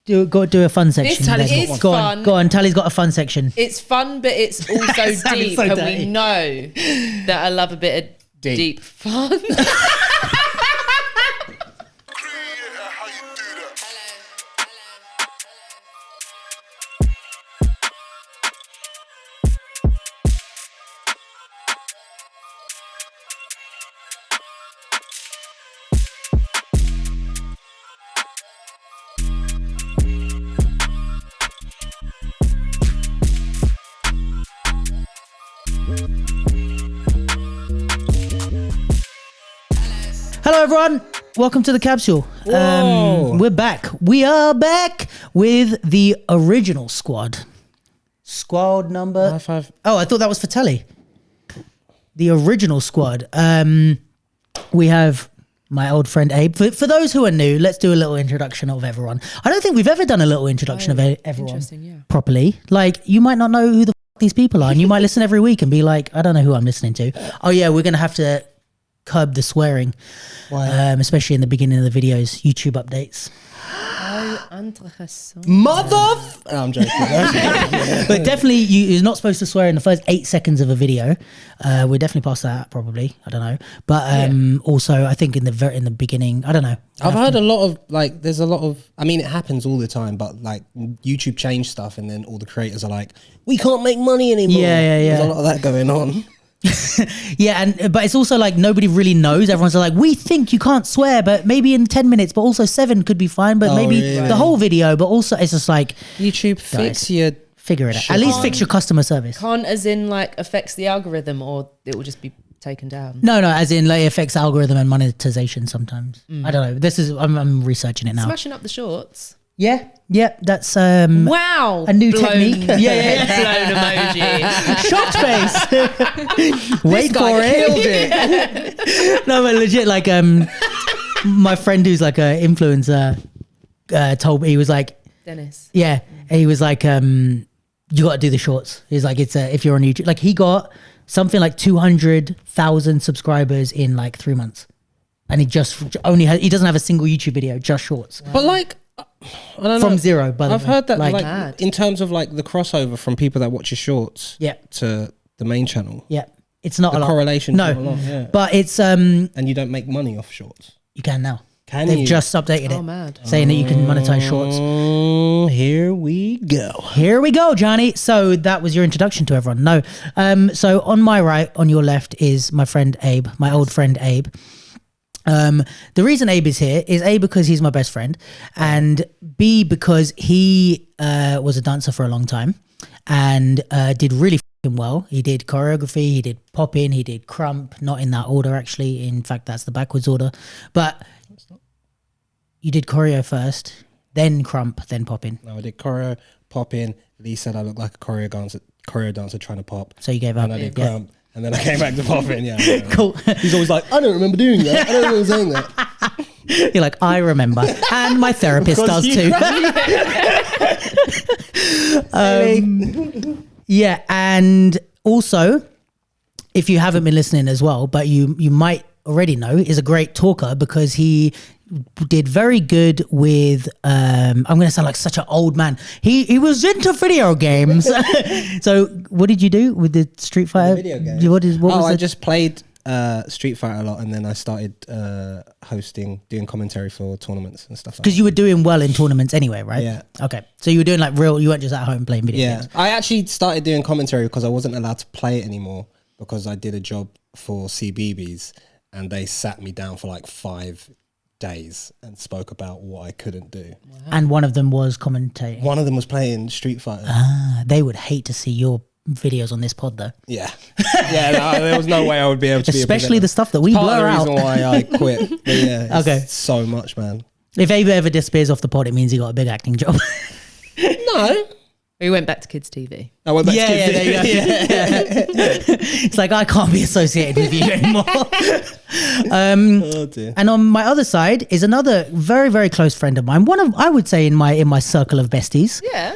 Do a fun section. This is fun. Go on. Tally's got a fun section. It's fun, but it's also deep, so and dirty. we know that I love a bit of deep fun. Hello, everyone. Welcome to the Capsule. We're back. We are back with the original squad. Squad number... Five. Oh, I thought that was for Tally. The original squad. We have my old friend Abe. For those who are new, let's do a little introduction of everyone. I don't think we've ever done a little introduction of everyone properly. Like, you might not know who the these people are, and you might listen every week and be like, I don't know who I'm listening to. Oh yeah, we're going to have to curb the swearing. Why? Especially in the beginning of the videos, YouTube updates. I'm joking. But definitely, you're not supposed to swear in the first 8 seconds of a video. We're definitely past that, probably. I don't know. But also, I think in the beginning, I don't know. I've heard a lot of there's a lot of. I mean, it happens all the time. But like YouTube changed stuff, and then all the creators are like, we can't make money anymore. Yeah. There's a lot of that going on. But it's also like nobody really knows. Everyone's like, we think you can't swear, but maybe in 10 minutes, but also 7 could be fine, but maybe the whole video, but also it's just like YouTube fix your figure it out. At least fix your customer service. Can't as in like affects the algorithm, or it will just be taken down. No, as in like affects algorithm and monetization sometimes. I don't know. This is I'm researching it now. Smashing up the shorts. Yeah, that's wow, a new technique. Blown emoji. Shocked face. Wait for it. No, but legit, like my friend who's like a influencer told me, he was like, Dennis. Yeah, and he was like, you got to do the shorts. He's like, it's if you're on YouTube, like he got something like 200,000 subscribers in like 3 months, and he doesn't have a single YouTube video, just shorts. But like. I don't From know. zero, by the way. I've heard that Mad. in terms of like the crossover from people that watch your shorts to the main channel. Yeah, it's not The a lot. correlation. No, not a lot, yeah. but it's And you don't make money off shorts. you can now. They've just updated it, Mad. saying that you can monetize shorts. Here we go. Here we go, Johnny. So that was your introduction to everyone. No, so on my right, on your left is my friend Abe, my old friend Abe. The reason Abe is here is A, because he's my best friend, and B, because he was a dancer for a long time and did really f***ing well. He did choreography, he did pop-in, he did crump, not in that order actually. In fact, that's the backwards order. But you did choreo first, then crump, then pop-in. No, I did choreo, pop-in. Lee said I looked like a choreo dancer trying to pop. So you gave up. And I did crump. And then I came back to pop-in, Cool. He's always like, I don't remember doing that. I don't remember saying that. You're like, I remember. And my therapist does too. Yeah, and also, if you haven't been listening as well, but you might already know, is a great talker because he did very good with I'm going to sound like such an old man. He was into video games. So what did you do with the Street Fighter video games? I just played Street Fighter a lot, and then I started doing commentary for tournaments and stuff like that. Because you were doing well in tournaments anyway, right? Yeah. Okay. So you were doing like you weren't just at home playing video games. I actually started doing commentary because I wasn't allowed to play it anymore because I did a job for CBeebies and they sat me down for like 5 days and spoke about what I couldn't do. Wow. And one of them was commentating. One of them was playing Street Fighter. They would hate to see your videos on this pod though. Yeah. There was no way I would be able to especially the stuff that we blur out. Part of the reason why I quit. But yeah, okay. So much, man. If Abe ever disappears off the pod, it means he got a big acting job. No. We went back to kids TV. I went back to kids TV. It's like, I can't be associated with you anymore. Oh dear. And on my other side is another very, very close friend of mine. I would say in my circle of besties. Yeah.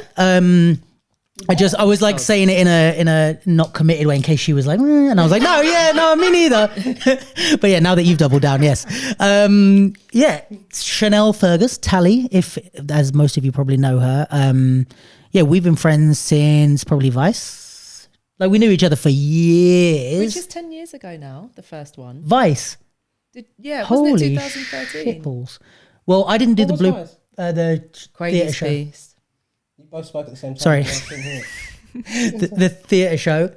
I was like saying it in a not committed way in case she was like, and I was like, no, me neither. But yeah, now that you've doubled down, yes. Yeah, Chanel Fergus, Tally, if as most of you probably know her. Yeah, we've been friends since probably Vice. Like we knew each other for years. Which is 10 years ago now, the first one. Vice. Wasn't it 2013? Shitballs. Well, I didn't do the blue, Vice? the theatre show. Piece. You both spoke at the same time. Sorry. the theatre show.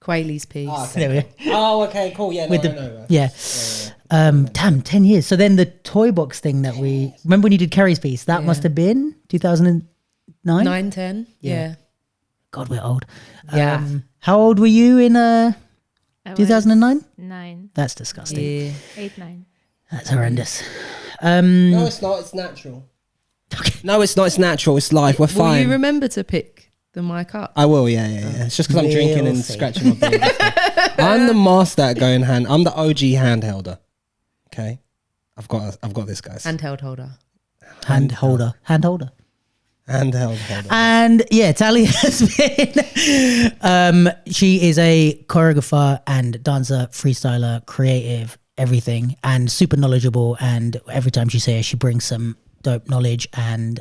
Quayle's piece. Oh, okay. There we go. Oh, okay, cool. Yeah, With no, the- I know. Yeah. Damn, 10 years. So then the toy box thing that we remember when you did Kerry's piece, that Yeah. must have been 2009. 9, 10. Yeah. God, we're old. Yeah. How old were you in 2009? 9, That's disgusting. Yeah. 8, 9. That's horrendous. No, it's not. It's natural. No, it's not. It's natural. It's life. We're Will fine. you remember to pick the mic up? I will. Yeah. It's just because I'm drinking We'll and see. scratching my beard. I'm the master at going hand. I'm the OG handhelder. Okay, I've got this, guys. Handheld holder. Hand holder. Handheld holder. And yeah, Tally has been, she is a choreographer and dancer, freestyler, creative, everything, and super knowledgeable. And every time she says, she brings some dope knowledge and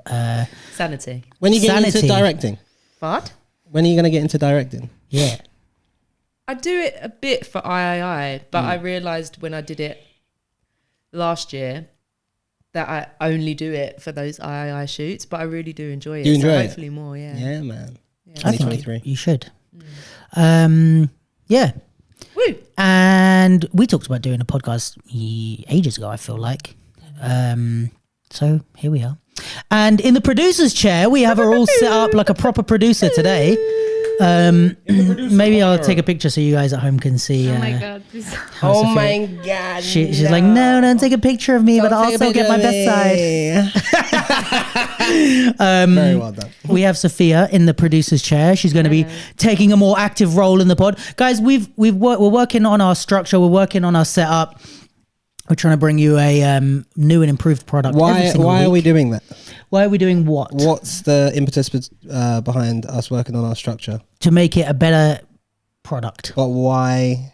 Sanity. When are you getting Sanity. into directing? What? When are you going to get into directing? yeah. I do it a bit for III, but I realised when I did it last year that I only do it for those III shoots, but I really do enjoy it. You enjoy so it? hopefully more, yeah. Yeah, man. I think 2023. you should. Yeah. Woo! And we talked about doing a podcast ages ago, I feel like. So here we are. And in the producer's chair, we have her all set up like a proper producer today. Maybe I'll take a picture so you guys at home can see. Oh my god, please. how Oh Sophia- my god! She's like, no, don't take a picture of me, but I'll also get my best side. Very well done. We have Sophia in the producer's chair. She's going to be taking a more active role in the pod. Guys, we're working on our structure. We're working on our setup. We're trying to bring you a new and improved product. every single Why are we week. doing that? Why are we doing what? What's the impetus behind us working on our structure? To make it a better product. But why?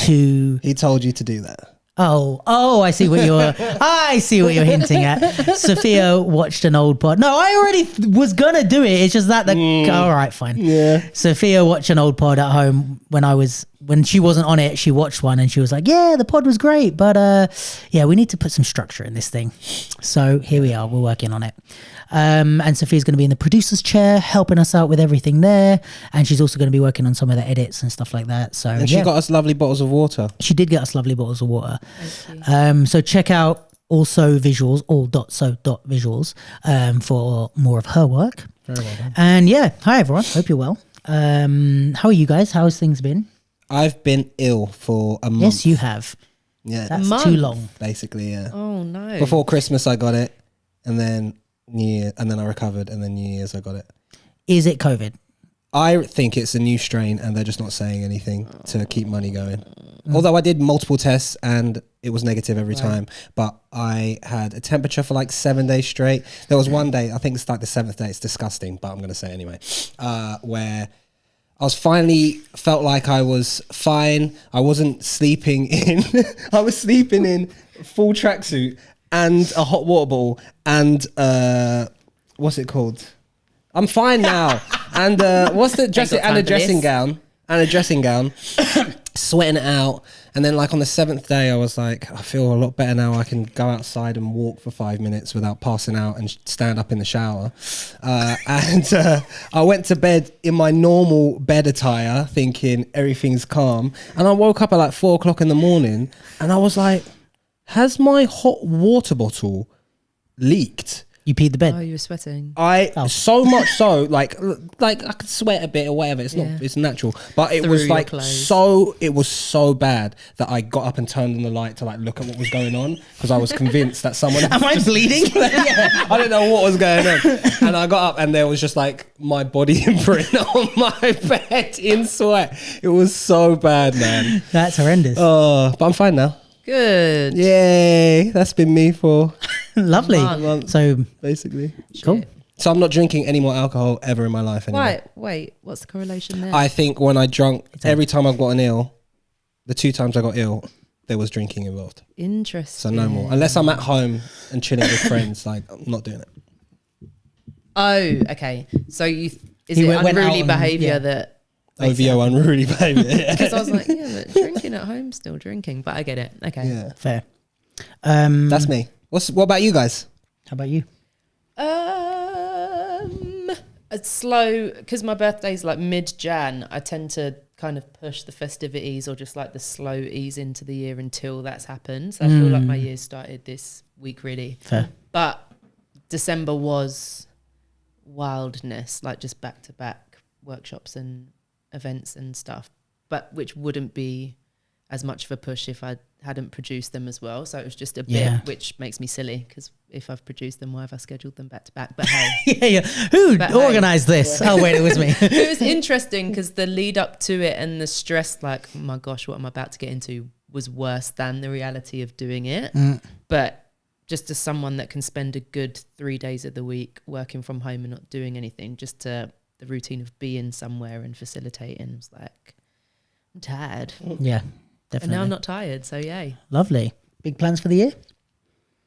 To He told you to do that. I see what you're hinting at. Sophia watched an old pod. No, I already was gonna do it. It's just that all right, fine. Yeah. Sophia watched an old pod at home when she wasn't on it. She watched one and she was like, "Yeah, the pod was great, but yeah, we need to put some structure in this thing." So here we are. We're working on it. And Sophia's going to be in the producer's chair, helping us out with everything there, and she's also going to be working on some of the edits and stuff like that. So And she got us lovely bottles of water. She did get us lovely bottles of water. Thank you. So check out also visuals, all.so.visuals, for more of her work. Very well done. And yeah, hi everyone. Hope you're well. How are you guys? How's things been? I've been ill for a month. Yes, you have. Yeah, That's Month? too long. basically, yeah. Oh, no. Before Christmas, I got it, and then New Year, and then I recovered, and then New Year's, I got it. Is it COVID? I think it's a new strain, and they're just not saying anything to keep money going. Although I did multiple tests, and it was negative every time. But I had a temperature for like 7 days straight. There was one day, I think it's like the 7th day. It's disgusting, but I'm going to say it anyway. Where I was finally felt like I was fine. I wasn't sleeping in. I was sleeping in full tracksuit and a hot water bottle and what's it called? I'm fine now. And what's the dressing got and a time for dressing this. gown and a dressing gown, sweating it out. And then like on the 7th day, I was like, I feel a lot better now. I can go outside and walk for 5 minutes without passing out and stand up in the shower. And I went to bed in my normal bed attire, thinking everything's calm. And I woke up at like 4 o'clock in the morning, and I was like, has my hot water bottle leaked? You peed the bed. Oh, you were sweating. So much so, like I could sweat a bit or whatever. It's not, Yeah. it's natural. But it Through was your like clothes. it was so bad that I got up and turned on the light to like look at what was going on, because I was convinced that someone. Am I bleeding? Yeah, I didn't know what was going on, and I got up and there was just like my body imprint on my bed in sweat. It was so bad, man. That's horrendous. But I'm fine now. Good. Yay! That's been me for Lovely. Month. So basically. cool. So I'm not drinking any more alcohol ever in my life anymore. Why? Wait, what's the correlation there? I think when I drunk, every time I've gotten ill, the 2 times I got ill, there was drinking involved. Interesting. So no more. Unless I'm at home and chilling with friends, like I'm not doing it. Oh, okay. So is He it went out unruly and- behaviour yeah. that... OVO unruly behaviour. Because I was like, yeah, but drinking at home, still drinking. But I get it. Okay. Yeah, Fair. that's me. What about you guys? How about you? It's slow because my birthday's like mid-Jan. I tend to kind of push the festivities or just like the slow ease into the year until that's happened. So I feel like my year started this week really. Fair. But December was wildness, like just back-to-back workshops and events and stuff, but which wouldn't be as much of a push if I hadn't produced them as well. So it was just a bit, which makes me silly because if I've produced them, why have I scheduled them back to back? But hey. yeah. Who But organised this? Oh, wait, it was me. It was interesting because the lead up to it and the stress, like, oh my gosh, what I'm about to get into was worse than the reality of doing it. But just as someone that can spend a good 3 days of the week working from home and not doing anything, just to the routine of being somewhere and facilitating was like, I'm tired. Yeah, And definitely. now I'm not tired, so yay. Lovely. Big plans for the year?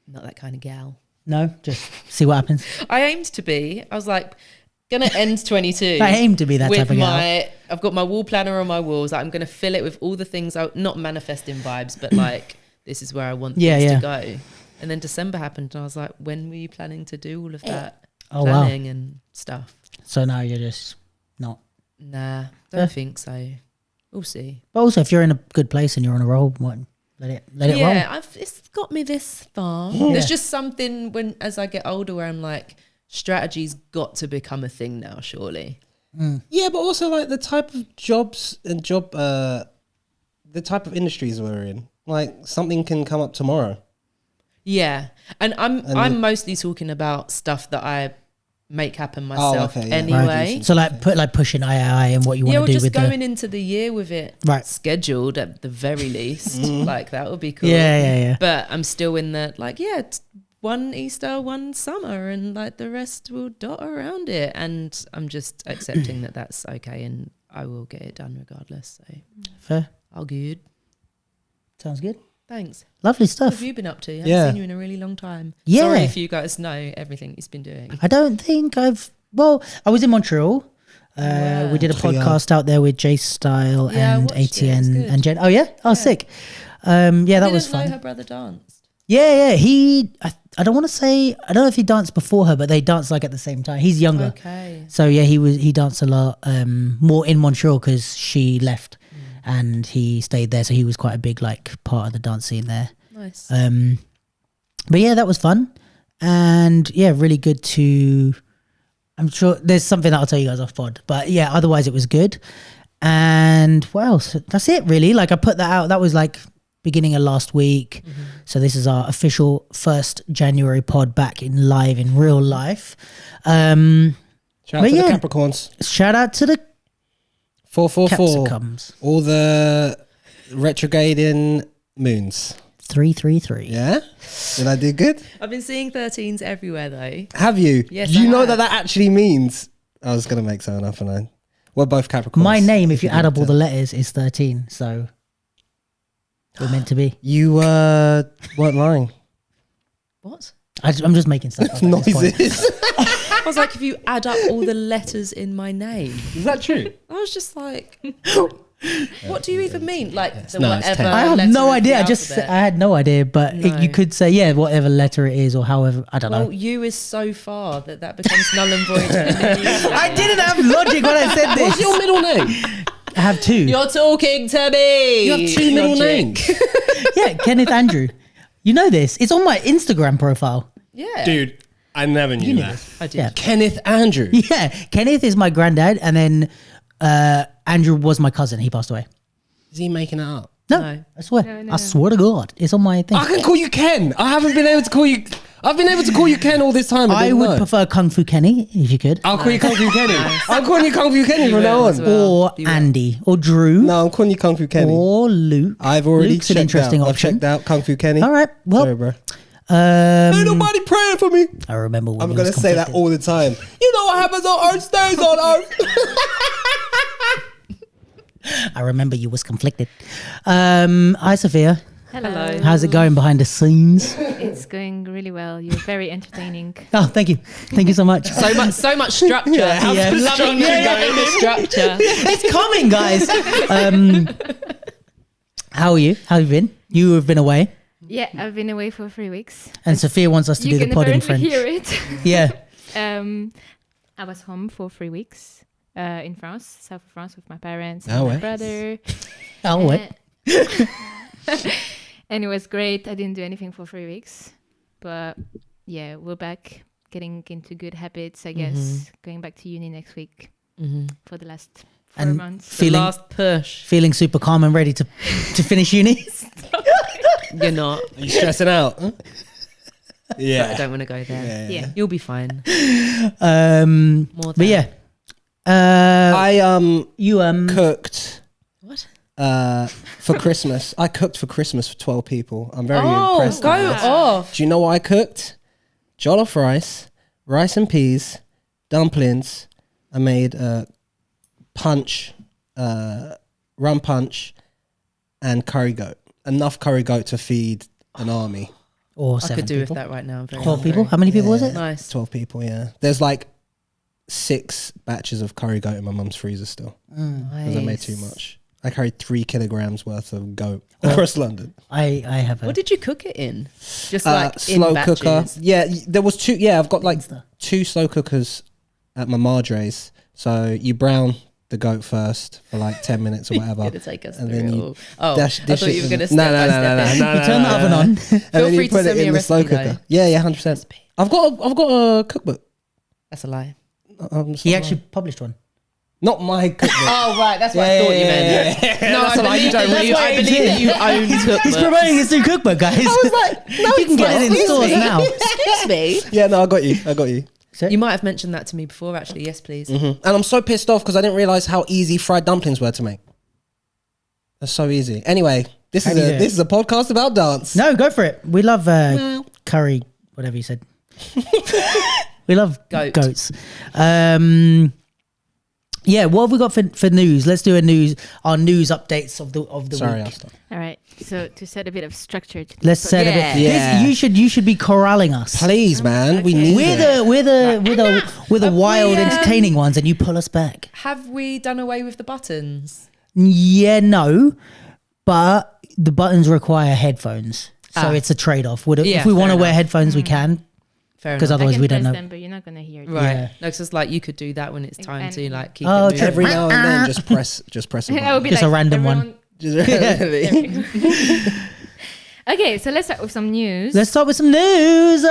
Not that kind of gal. No, just see what happens. I aimed to be. I was like, gonna end 22. I aim to be that with type of girl. I've got my wall planner on my walls. I'm gonna fill it with all the things not manifesting vibes, but like this is where I want things to go. And then December happened, and I was like, when were you planning to do all of that planning and stuff? So now you're just not. Nah, don't think so. We'll see. But also, if you're in a good place and you're on a roll, let it roll. Yeah, it's got me this far. There's just something as I get older where I'm like, strategy's got to become a thing now, surely. Yeah, but also like the type of jobs and the type of industries we're in, like something can come up tomorrow. Yeah, and I'm mostly talking about stuff that I make happen myself anyway. Right. So like pushing II and what you want to do just with going into the year with it scheduled at the very least. Like that would be cool. Yeah. But I'm still in the one Easter, one summer, and like the rest will dot around it. And I'm just accepting that that's okay, and I will get it done regardless. So fair. all good. Sounds good. Thanks. Lovely What stuff. have you been up to? I haven't seen you in a really long time. Yeah. Sorry if you guys know everything he's been doing. I don't think I was in Montreal. We did a podcast out there with Jace Style and ATN and Jen. Oh yeah? Oh, sick. That was fun. I didn't know her brother danced. Yeah. I don't want to say, I don't know if he danced before her, but they danced like at the same time. He's younger. Okay. So yeah, he danced a lot more in Montreal because she left and he stayed there. So he was quite a big like part of the dance scene there. Nice. But yeah, that was fun. And yeah, really good to, I'm sure there's something that I'll tell you guys off pod, but yeah, otherwise it was good. And what else? That's it really. Like I put that out, that was like beginning of last week. So this is our official 1st January pod back in live in real life. Shout out to the Capricorns. Shout out to the 444. Capsicums. All the retrograding moons. 333. Yeah? Did I do good? I've been seeing 13s everywhere though. Have you? Yes, Do you I know have. that actually means? I was going to make something up and we're both Capricorns. My name, if you add up all the letters, is 13. So we're meant to be. You weren't lying. What? I'm just making stuff up. at this point. Noises. I was like, if you add up all the letters in my name. Is that true? I was just like, what do you even mean? Like the No, it's whatever. 10. I have letter no of the idea. I alphabet. had no idea, but No. you could say, yeah, whatever letter it is or however, I don't know. Well, you is so far that becomes null and void. immediately. I didn't have logic when I said this. What's your middle name? I have 2. You're talking to me. You have 2 middle names. Yeah, Kenneth Andrew. You know this. It's on my Instagram profile. Yeah. Dude, I never knew knew that. this. I did. Yeah. Kenneth Andrew. Yeah, Kenneth is my granddad, and then Andrew was my cousin. He passed away. Is he making it up? No, No. I swear. I swear to God. It's on my thing. I can call you Ken. I haven't been able to call you. I've been able to call you Ken all this time. I would prefer Kung Fu Kenny, if you could. I'll call you Kung Fu Kenny. I'm calling you Kung Fu Kenny from now as on. well. Or You will. Andy. Or Drew. No, I'm calling you Kung Fu Kenny. Or Luke. I've already Luke's an checked interesting out. I've option. checked out Kung Fu Kenny. All right. Well, Sorry, bro. Ain't nobody praying for me. I remember when I'm you going was to say that conflicted. all the time. You know what happens on earth stays on earth. I remember you was conflicted. Hi, Sophia. Hello. How's it going behind the scenes? It's going really well. You're very entertaining. Oh, thank you. Thank you so much. So much structure. Yeah. Loving to go in the structure. It's coming, guys. How are you? How have you been? You have been away. Yeah, I've been away for 3 weeks. And Sophia wants us to do You the can pod in apparently French. hear it. Yeah. I was home for 3 weeks in France, south of France, with my parents Oh, and my ouais. brother. Oh, wait. And it was great. I didn't do anything for 3 weeks. But yeah, we're back, getting into good habits, I guess. Going back to uni next week for the last 4 And months. The last push. Feeling super calm and ready to finish uni. You're not. Are you stressing out? Huh? But I Yeah. don't want to go there. Yeah. You'll be fine. But More than. yeah. I You cooked What? for Christmas. I cooked for Christmas for 12 people. I'm very Oh, impressed. go with this. off. Do you know what I cooked? Jollof rice and peas, dumplings. I made punch, rum punch, and curry goat. Enough curry goat to feed an army. or I 7 could do people. with that right now. I'm very 12 hungry. people? How many people was Yeah. it? Nice. 12 people, yeah. There's like 6 batches of curry goat in my mum's freezer still. Because I made too much. I carried 3 kilograms worth of goat across London. I have a... What did you cook it in? Just like Slow in batches. cooker. Yeah, there was 2. Yeah, I've got like Insta. 2 slow cookers at my madre's. So you brown the goat first for like 10 minutes or whatever. Gonna take us And through then it you all. Oh, dash- I dish thought it you were in- going to No, step no, by no, step no, in. no, You turn the oven on. And Feel then free you to put send it me in a the slow recipe, cooker. though. Yeah, 100%. I've got a cookbook. That's a lie. He actually published one. Not my cookbook. Oh, right. That's what I thought you meant. No, That's a lie, you don't really- I believe that you own He's cookbooks. promoting his new cookbook, guys. I was like, no, you can get it in Excuse stores me. now. Excuse me. Yeah, no, I got you. You might have mentioned that to me before, actually. Yes, please. And I'm so pissed off because I didn't realize how easy fried dumplings were to make. That's so easy. Anyway, this How do you do it? is a podcast about dance. No, go for it. We love curry, whatever you said. We love Goat. goats. Yeah, what have we got for news? Let's do our news updates of the Sorry, I'll week. stop. All right. So to set a bit of structure. To Let's this set a podcast- bit. Yeah. You should be corralling us. Please, man, we okay. need We're it. the wild, we, entertaining ones, and you pull us back. Have we done away with the buttons? Yeah, no, but the buttons require headphones, so Ah. it's a trade-off. Yeah, If we want to fair wear enough. headphones, we can. Fair Because enough. I otherwise can we don't press know. them, but you're not gonna hear it. Right. Yeah. No, because it's like you could do that when it's time And- to like keep Oh, it moving. true. Every now and then, just press a I would be Just a random one. everyone- Okay, so let's start with some news. Let's start with some news.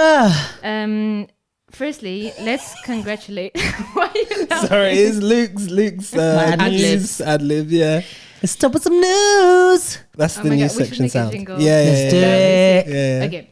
Firstly, let's congratulate. Why are you now? Sorry, it's Luke's ad-libs. ad-lib, yeah. Let's start with some news. That's Oh the my new God, we should section make a sound. jingle. Yeah, yeah, Let's do yeah. it. Yeah. Okay.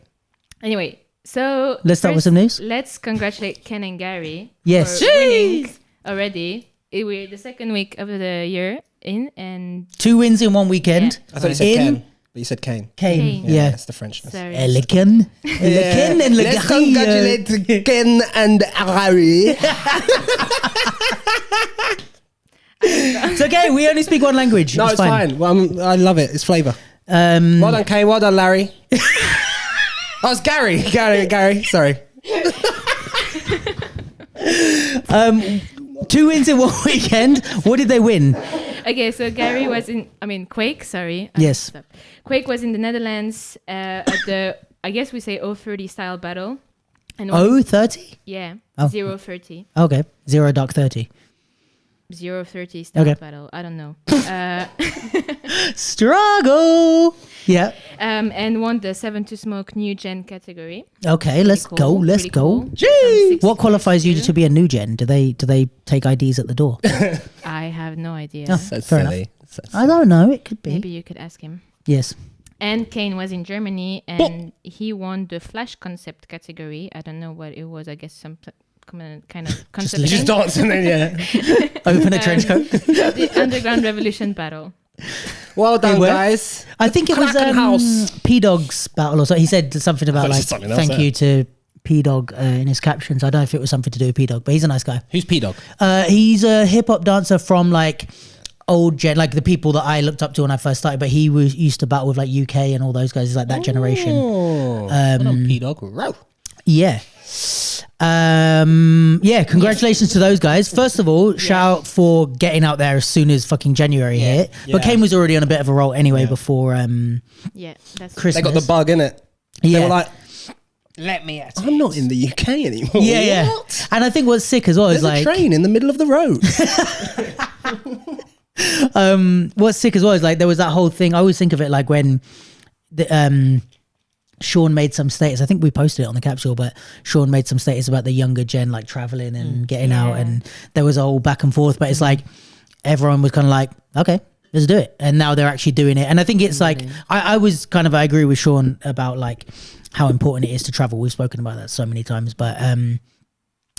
Anyway, so Let's start with first, some news. Let's congratulate Ken and Gary. Yes. for winning already. We're the second week of the year in, and 2 wins in one weekend. I thought you said In Ken, but you said Kane. Kane. Kane. Yeah. That's the Frenchness. sorry. Elikin. Elikin and Let's Legari. congratulate Ken and Harry. It's okay. We only speak one language. No, it's fine. Well, I love it. It's flavour. Um, Well done, Kane. Well done, Larry. Oh, it's Gary. Gary. Sorry. 2 wins in one weekend. What did they win? Okay, so Gary was Quake, sorry. Yes. Stop. Quake was in the Netherlands at the, I guess we say 030 style battle. And Oh, 30? yeah, Oh. 030. Okay. 0 dark 30. 030 style Okay. battle. I don't know. Struggle. Yeah. And won the 7 to Smoke New Gen category. Okay, let's Pretty go. cool, Let's pretty go. cool. Gee. From What qualifies you 62. to be a new gen? Do they take IDs at the door? I have no idea. Oh, So fair silly. enough. I don't know. It could be. Maybe you could ask him. Yes. And Kane was in Germany and he won the Flash concept category. I don't know what it was. I guess some kind of concept. Just dancing then, yeah. Open a trench coat. The Underground Revolution battle. Well done, were. guys. I think it was Kraken House. P Dog's battle or so. He said something about thought it was like something else, thank yeah. you to P Dog in his captions. I don't know if it was something to do with P Dog, but he's a nice guy. Who's P Dog? He's a hip hop dancer from like old gen, like the people that I looked up to when I first started. But he was used to battle with like UK and all those guys. He's like that generation. Oh, P Dog. Row. Yeah. Congratulations to those guys. First of all, shout out for getting out there as soon as fucking January hit. But Kane was already on a bit of a roll anyway before that's Christmas. They got the bug in it. Yeah. They were like, let me at it. I'm not in the UK anymore. Yeah. What? And I think what's sick as well There's is like a train in the middle of the road. what's sick as well is like there was that whole thing. I always think of it like when the Sean made some status. I think we posted it on the capsule, but Sean made some status about the younger gen like traveling and getting out, and there was a whole back and forth. But it's like everyone was kind of like, okay, let's do it, and now they're actually doing it. And I think it's like I agree with Sean about like how important it is to travel. We've spoken about that so many times, but I'm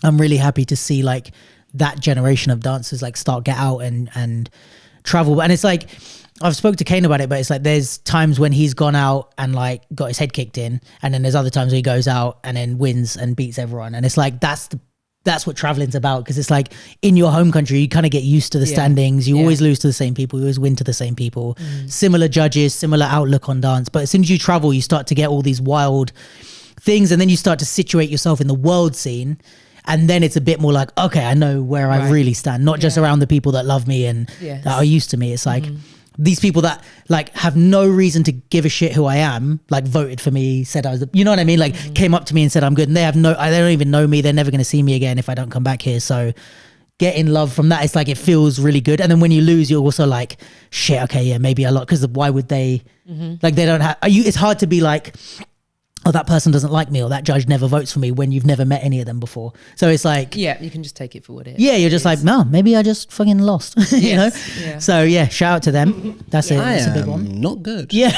really happy to see like that generation of dancers like get out and travel. And it's like I've spoke to Kane about it, but it's like there's times when he's gone out and like got his head kicked in, and then there's other times where he goes out and then wins and beats everyone. And it's like that's what traveling's about, because it's like in your home country you kind of get used to the standings. You always lose to the same people, you always win to the same people, similar judges, similar outlook on dance. But as soon as you travel, you start to get all these wild things, and then you start to situate yourself in the world scene. And then it's a bit more like, okay, I know where I really stand, not just around the people that love me and that are used to me. It's like these people that like have no reason to give a shit who I am, like voted for me, said I was, you know what I mean? Like came up to me and said I'm good, and they don't even know me. They're never going to see me again if I don't come back here. So getting love from that, it's like, it feels really good. And then when you lose, you're also like, shit, okay, yeah, maybe a lot. Because why would they, like they don't have, it's hard to be like, oh, that person doesn't like me, or that judge never votes for me, when you've never met any of them before. So it's like, you can just take it for what it is. Yeah, you're just like, no, maybe I just fucking lost, you know? Yeah. So yeah, shout out to them. That's it. That's a big one. Not good. Yeah.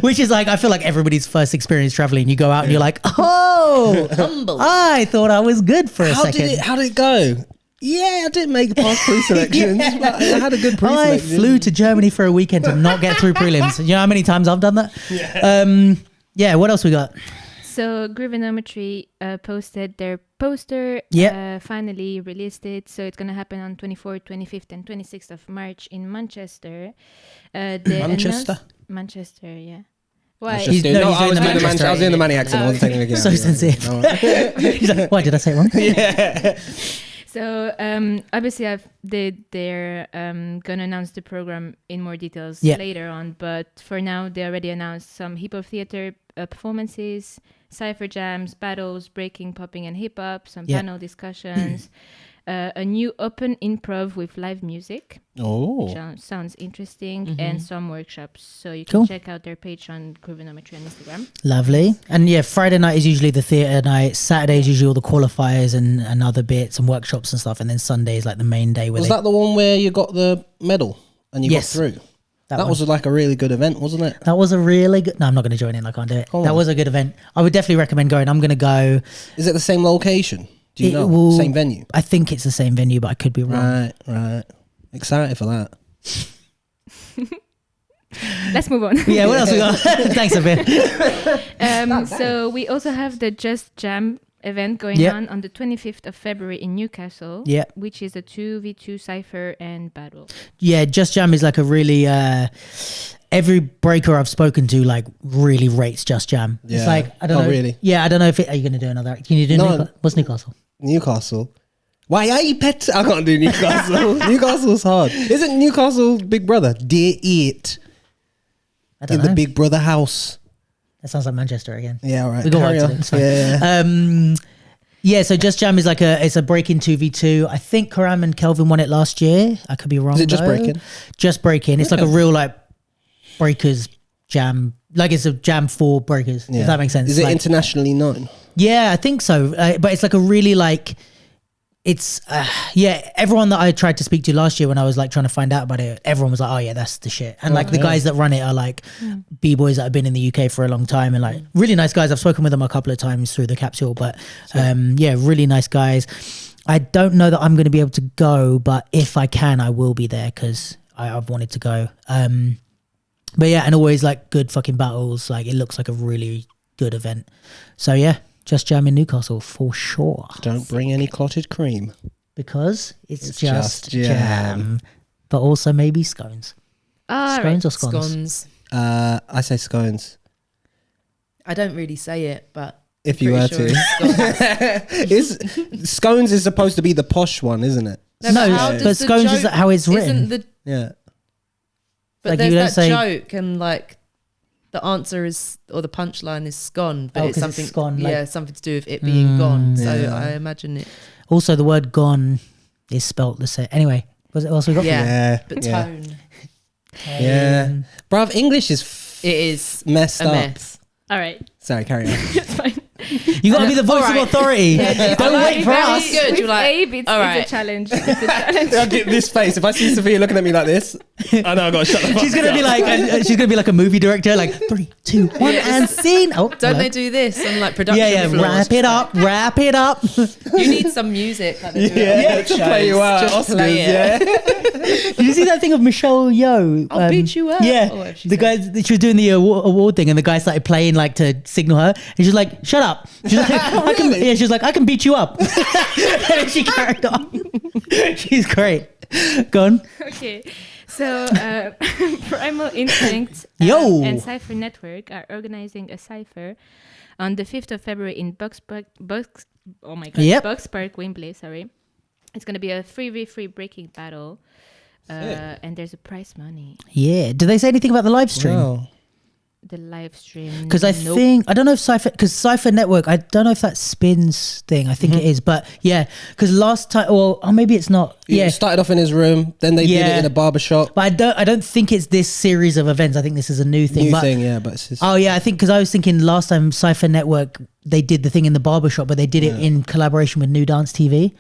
Which is like, I feel like everybody's first experience traveling. You go out and you're like, oh, Humble. I thought I was good for a second. How did it go? Yeah, I didn't make it past pre-selections, but I had a good I pre-selection. flew to Germany for a weekend to not get through prelims. You know how many times I've done that? Yeah. What else we got? So Groovonometry posted their poster, finally released it. So it's going to happen on 24th, 25th and 26th of March in Manchester. Manchester, yeah. Why? I was doing the Manny accent. I wasn't taking it again. So sincere. He's like, why did I say it wrong? Yeah. So obviously they're gonna announce the program in more details later on, but for now they already announced some hip hop theater performances, cypher jams, battles, breaking, popping and hip hop, some panel discussions, a new open improv with live music, which sounds interesting, and some workshops. So you can check out their page on Groovonometry on Instagram. Lovely. And yeah, Friday night is usually the theatre night. Saturday is usually all the qualifiers and other bits and workshops and stuff. And then Sunday is like the main day. Was that the one where you got the medal and you got through? That was like a really good event, wasn't it? That was a really good... No, I'm not going to join in. I can't do it. That was a good event. I would definitely recommend going. I'm going to go... Is it the same location? Do you know? Same venue? I think it's the same venue, but I could be wrong. Right. Excited for that. Let's move on. Yeah, what else we got? Thanks a bit. So we also have the Just Jam event going on the 25th of February in Newcastle, which is a 2v2 cypher and battle. Yeah, Just Jam is like a really... every breaker I've spoken to like really rates Just Jam. Yeah. It's like, I don't know. Really? Yeah, I don't know if are you going to do another? Can you do what's Newcastle? Newcastle. Why are you pet? I can't do Newcastle. Newcastle's hard. Isn't Newcastle Big Brother? Dear it. I don't know. The Big Brother house. That sounds like Manchester again. Yeah, all right. We got one to do. It's fine. Yeah, so Just Jam is like it's a breaking 2v2. I think Karam and Kelvin won it last year. I could be wrong. Is it just breaking? Just breaking. It's like a real like breakers jam. Like it's a jam for breakers. If that makes sense. Is it internationally known? Yeah, I think so. But it's like a really like, it's everyone that I tried to speak to last year when I was like trying to find out about it, everyone was like, oh yeah, that's the shit. And like the guys that run it are like b-boys that have been in the UK for a long time, and like really nice guys. I've spoken with them a couple of times through the capsule, but really nice guys. I don't know that I'm going to be able to go, but if I can, I will be there because I've wanted to go. But yeah, and always like good fucking battles. Like it looks like a really good event. So yeah, Just Jam in Newcastle for sure. Don't bring any clotted cream. Because it's just jam. But also maybe scones. Scones or scones? Scones. I say scones. I don't really say it, but If you were to. Scones is supposed to be the posh one, isn't it? No, but scones is how it's written. Yeah. But Like, there's you don't that say- joke, and like the answer is, or the punchline is scone, but Oh, it's 'cause it's something, scone, like- something to do with it being gone. So yeah. I imagine it. Also, the word gone is spelt the same. Anyway, what else we got? Yeah, but yeah. tone. Yeah. Bruv, English is It is messed a up. mess. All right. Sorry, carry on. It's fine. You got to be the voice of Alright. authority. Don't wait for Very us. good. With You're like, Abe, it's, all it's right. a challenge. It's a challenge. I'll get this face. If I see Sophia looking at me like this, I know I got to shut the fuck She's gonna up. be like, she's gonna be like a movie director, like 3, 2, 1, and scene. Oh, Don't hello. they do this on like production Yeah, floors? wrap it up, wrap it up. You need some music. Like they do Yeah, it on to shows. play you out. Just Oscars, play it. yeah. Did you see that thing of Michelle Yeoh? I'll beat you up. Yeah, Or whatever she the said. guy. She was doing the award thing, and the guy started playing like to signal her, and she's like, "Shut up!" She's like, I can, yeah, she's like, "I can beat you up," and she carried on. She's great. Go on. Okay. So, Primal Instinct Yo. and Cypher Network are organizing a cypher on the 5th of February in Box Park, Yep. Box Park, Wembley, sorry. It's going to be a 3v3 breaking battle. And there's a prize money. Yeah. Did they say anything about the live stream? Wow. The live stream. Because I think I don't know if Cypher Network. I don't know if that's Spin's thing. I think it is, but yeah. Because last time, or maybe it's not. Yeah. It started off in his room, then they did Yeah. it in a barber shop. But I don't think it's this series of events. I think this is a new thing. New thing, yeah. But it's just, Oh yeah, I think because I was thinking last time Cypher Network they did the thing in the barbershop, but they did it in collaboration with New Dance TV,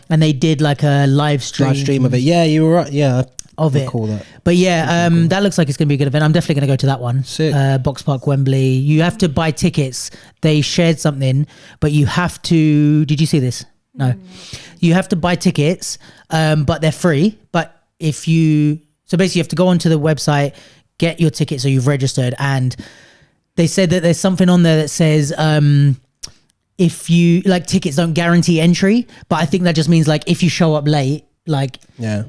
and they did like a live stream of it. Yeah, you were right. Yeah, of it. Recall that. But yeah, that looks like it's gonna be a good event. I'm definitely gonna go to that one. Sick. Box Park, Wembley. You have to buy tickets. They shared something, but you have to. Did you see this? No. You have to buy tickets, but they're free. But if you, so basically, you have to go onto the website, get your ticket, so you've registered, and they said that there's something on there that says if you like tickets don't guarantee entry, but I think that just means like if you show up late, like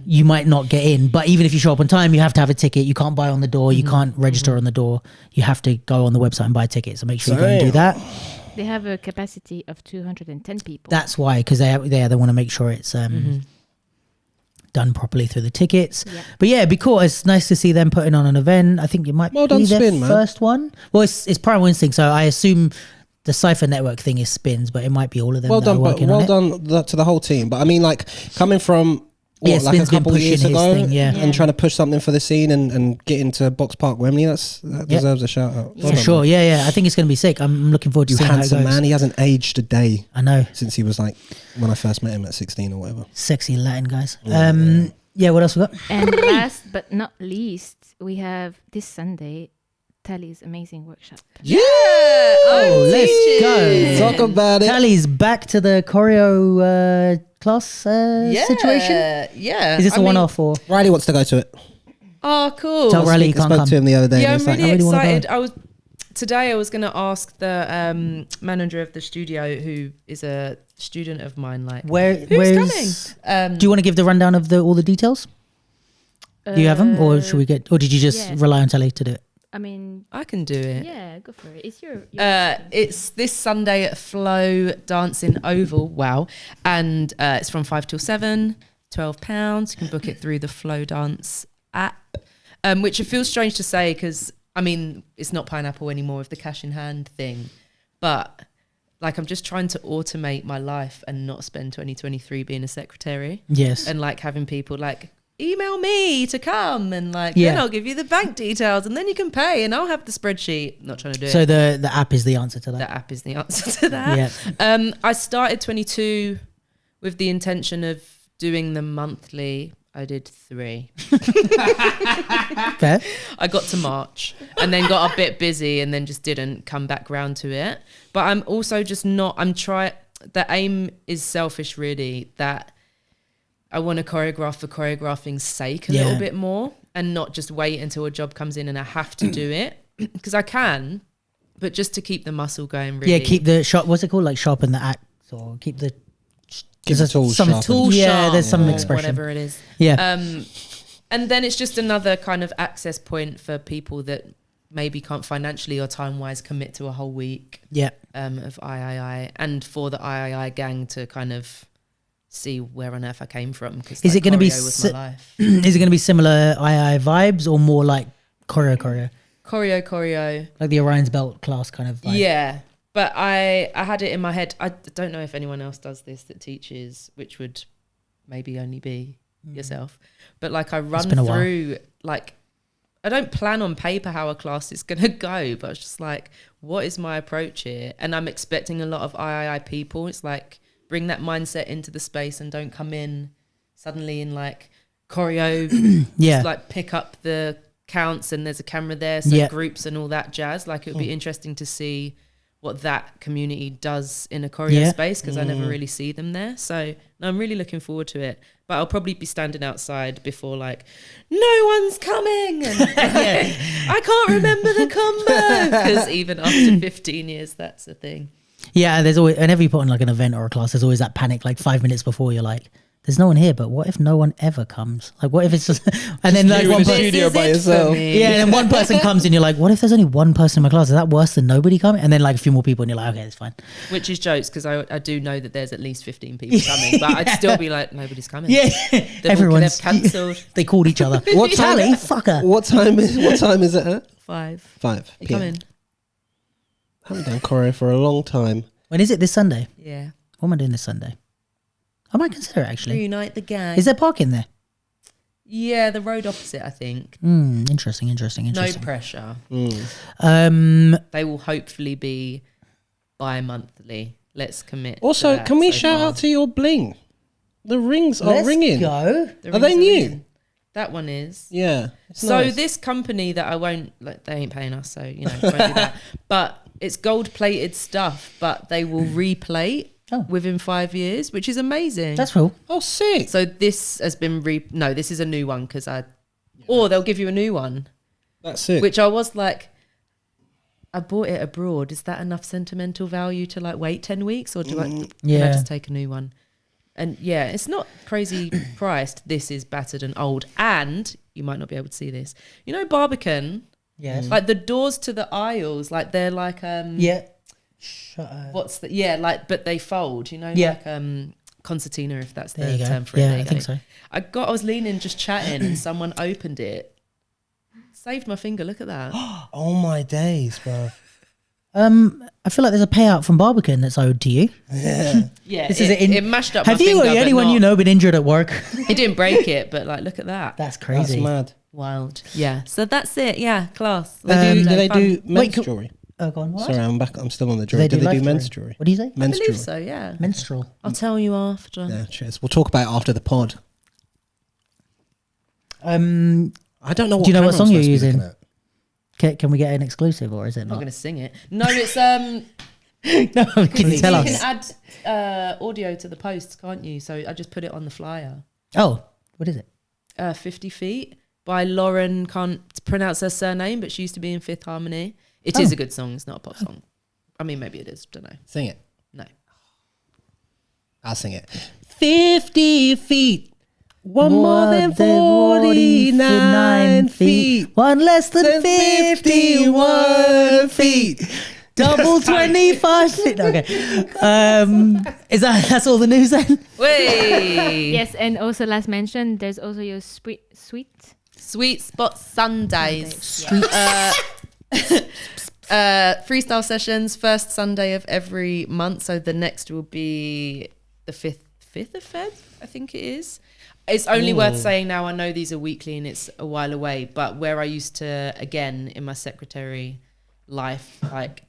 you might not get in. But even if you show up on time, you have to have a ticket. You can't buy on the door. You can't register on the door. You have to go on the website and buy tickets. So make sure you go and do that. They have a capacity of 210 people. That's why, because they want to make sure it's done properly through the tickets. Yeah. But yeah, it'd be cool. It's nice to see them putting on an event. I think it might Well be done, their Spin, man. first one. Well, it's Primal Instinct, so I assume the Cypher Network thing is Spins, but it might be all of them. well that are done, but working well on it. done to the whole team. But I mean, like coming from Yeah, like a Spin's been couple of years pushing his ago, thing, yeah. and trying to push something for the scene and get into Box Park Wembley, that deserves a shout out. For sure, yeah. I think it's going to be sick. I'm looking forward to You seeing how it handsome goes. man, he hasn't aged a day I know, since he was like when I first met him at 16 or whatever. sexy Latin guys. Yeah, what else we got? And last but not least, we have this Sunday, Tally's amazing workshop. Yeah, Oh, let's go. talk about it. Tally's back to the choreo class situation. Yeah. Is this a one-off or? Riley wants to go to it. Oh, cool. Tell Riley you I can't spoke come. to him the other day. Yeah, and I'm it's really like, really wanna excited. Today I was going to ask the manager of the studio, who is a student of mine, like, Where's coming? Do you want to give the rundown of all the details? Do you have them, or should we get? Or did you just rely on Tally to do it? I mean, I can do it. yeah, go for it. It's your It's this Sunday at Flow Dancing Oval. Wow. And it's from 5 till 7, £12. You can book it through the Flow Dance app, which it feels strange to say because, I mean, it's not Pineapple anymore with the cash in hand thing. But, like, I'm just trying to automate my life and not spend 2023 being a secretary. Yes. And, like, having people, like, email me to come and, like, Yeah. then I'll give you the bank details and then you can pay and I'll have the spreadsheet. Not trying to do it. So the app is the answer to that. The app is the answer to that. Yeah. I started 22 with the intention of doing them monthly. I did 3. Fair. I got to March and then got a bit busy and then just didn't come back round to it. But I'm also just not, the aim is selfish really, that I want to choreograph for choreographing's sake a little bit more. and not just wait until a job comes in and I have to do it, because I can, but just to keep the muscle going. Really, keep the sharp. What's it called? Like sharpen the axe, or keep the. Keep the tools sharp. Tool yeah, sharp, there's some or expression. whatever it is. Yeah. And then it's just another kind of access point for people that maybe can't financially or time-wise commit to a whole week Yeah. Of III, and for the III gang to kind of see where on earth I came from. Because Is it going to be was my life. is it going to be similar II vibes or more like choreo? Choreo. Like the Orion's Belt class kind of vibe. Yeah. But I had it in my head. I don't know if anyone else does this that teaches, which would maybe only be yourself. But like I run through, like, I don't plan on paper how a class is going to go, but it's just like, what is my approach here? And I'm expecting a lot of III people. It's like, bring that mindset into the space and don't come in suddenly in like choreo. Just like pick up the counts and there's a camera there. So groups and all that jazz. Like it would be interesting to see what that community does in a choreo space, because I never really see them there. So no, I'm really looking forward to it. But I'll probably be standing outside before like, no one's coming. And I can't remember the combo. Because even after 15 years, that's a thing. Yeah, there's always, whenever you put on like an event or a class, there's always that panic like 5 minutes before. You're like, there's no one here, but what if no one ever comes? Like, what if it's just, and then like one person, studio by yourself. yeah, and then one person comes and you're like, what if there's only one person in my class? Is that worse than nobody coming? And then like a few more people and you're like, okay, it's fine. Which is jokes, because I do know that there's at least 15 people coming, but I'd still be like, nobody's coming. Yeah, everyone's cancelled. They called each other. What Tally? Fucker. What time is it at? 5. 5 You p.m. coming? Haven't done choreo for a long time. When is it? This Sunday? Yeah. What am I doing this Sunday? I might consider it actually. Reunite the gang. Is there parking there? Yeah, the road opposite, I think. Interesting. No pressure. They will hopefully be bi-monthly. Let's commit. Also, can we shout out to your bling? The rings are ringing. Go. Are they new? Ringing. That one is. Yeah. So nice. this company that I won't, like, they ain't paying us, so you know, won't do that. But it's gold-plated stuff, but they will replate within 5 years, which is amazing. That's cool. Oh, sick. So this has been no, this is a new one, because or they'll give you a new one. That's it. Which I was like, I bought it abroad. Is that enough sentimental value to like wait 10 weeks, or can I just take a new one? And yeah, it's not crazy priced. This is battered and old, and you might not be able to see this. You know, Barbican. Yes. Like the doors to the aisles, like they're like what's the like, but they fold. You know, like concertina, if that's the term for it. Yeah, I think so. I was leaning just chatting, and someone opened it. Saved my finger. Look at that. Oh my days, bro. I feel like there's a payout from Barbican that's owed to you. Yeah, this it mashed up. Have my you finger, or anyone you know been injured at work? It didn't break it, but like, look at that. That's crazy. That's mad. Wild. Yeah. So that's it. Yeah, class. Do they do men's jewelry? Oh, go on. What? Sorry, I'm back. I'm still on the jewelry. Do they do men's jewelry? What do you say? I believe so. Yeah. Menstrual. I'll tell you after. Yeah, cheers. We'll talk about it after the pod. I don't know. What do you know what song you're using? Can we get an exclusive, or is it I'm not? not going to sing it. No, it's No, can you tell us? You can add audio to the posts, can't you? So I just put it on the flyer. Oh, what is it? 50 Feet by Lauren. Can't pronounce her surname, but she used to be in Fifth Harmony. It is a good song. It's not a pop song. I mean, maybe it is. Don't know. Sing it. No. I'll sing it. 50 feet. One more than 49 feet. One less than 51 feet. Double 25 feet. Okay. Is that's all the news then? Wait. Yes, and also last mention, there's also your sweet Spot Sundays. Freestyle sessions, first Sunday of every month. So the next will be the 5th of Feb, I think it is. It's only worth saying now, I know these are weekly and it's a while away, but where I used to, again, in my secretary life, like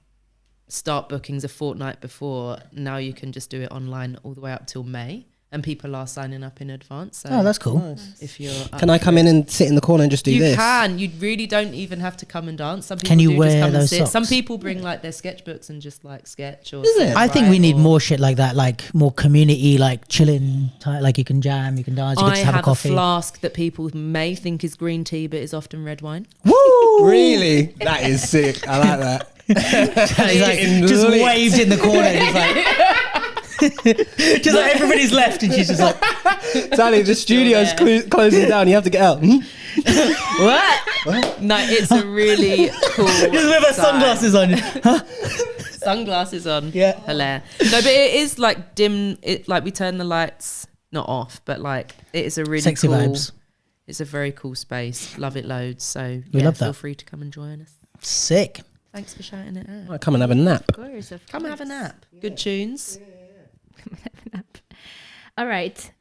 start bookings a fortnight before, now you can just do it online all the way up till May. and people are signing up in advance. So Oh, that's cool. if you're Can I come in and sit in the corner and just do you this? can. You really don't even have to come and dance. Some people Can you do wear just come those and sit. socks? Some people bring like their sketchbooks and just like sketch or. Is sit it? I think right, we need or- more shit like that, like more community, like chilling, like you can jam, you can dance, you can I just have a have a coffee. flask that people may think is green tea, but is often red wine. Woo! Really? That is sick. I like that. He's like, Getting just lit. waved in the corner. Just like, just like everybody's left, and she's just like, Sally, the studio's closing down. You have to get out. What? No, it's a really cool. just with her sunglasses on. Sunglasses on. Yeah. Hilarious. No, but it is like dim. It like we turn the lights not off, but like it is a really Sexy cool. vibes. It's a very cool space. Love it loads. So We love that. Feel free to come and join us. Sick. Thanks for shouting it out. Right, come and have a nap. Of course, of Come and have a course. nap. Good tunes. All right.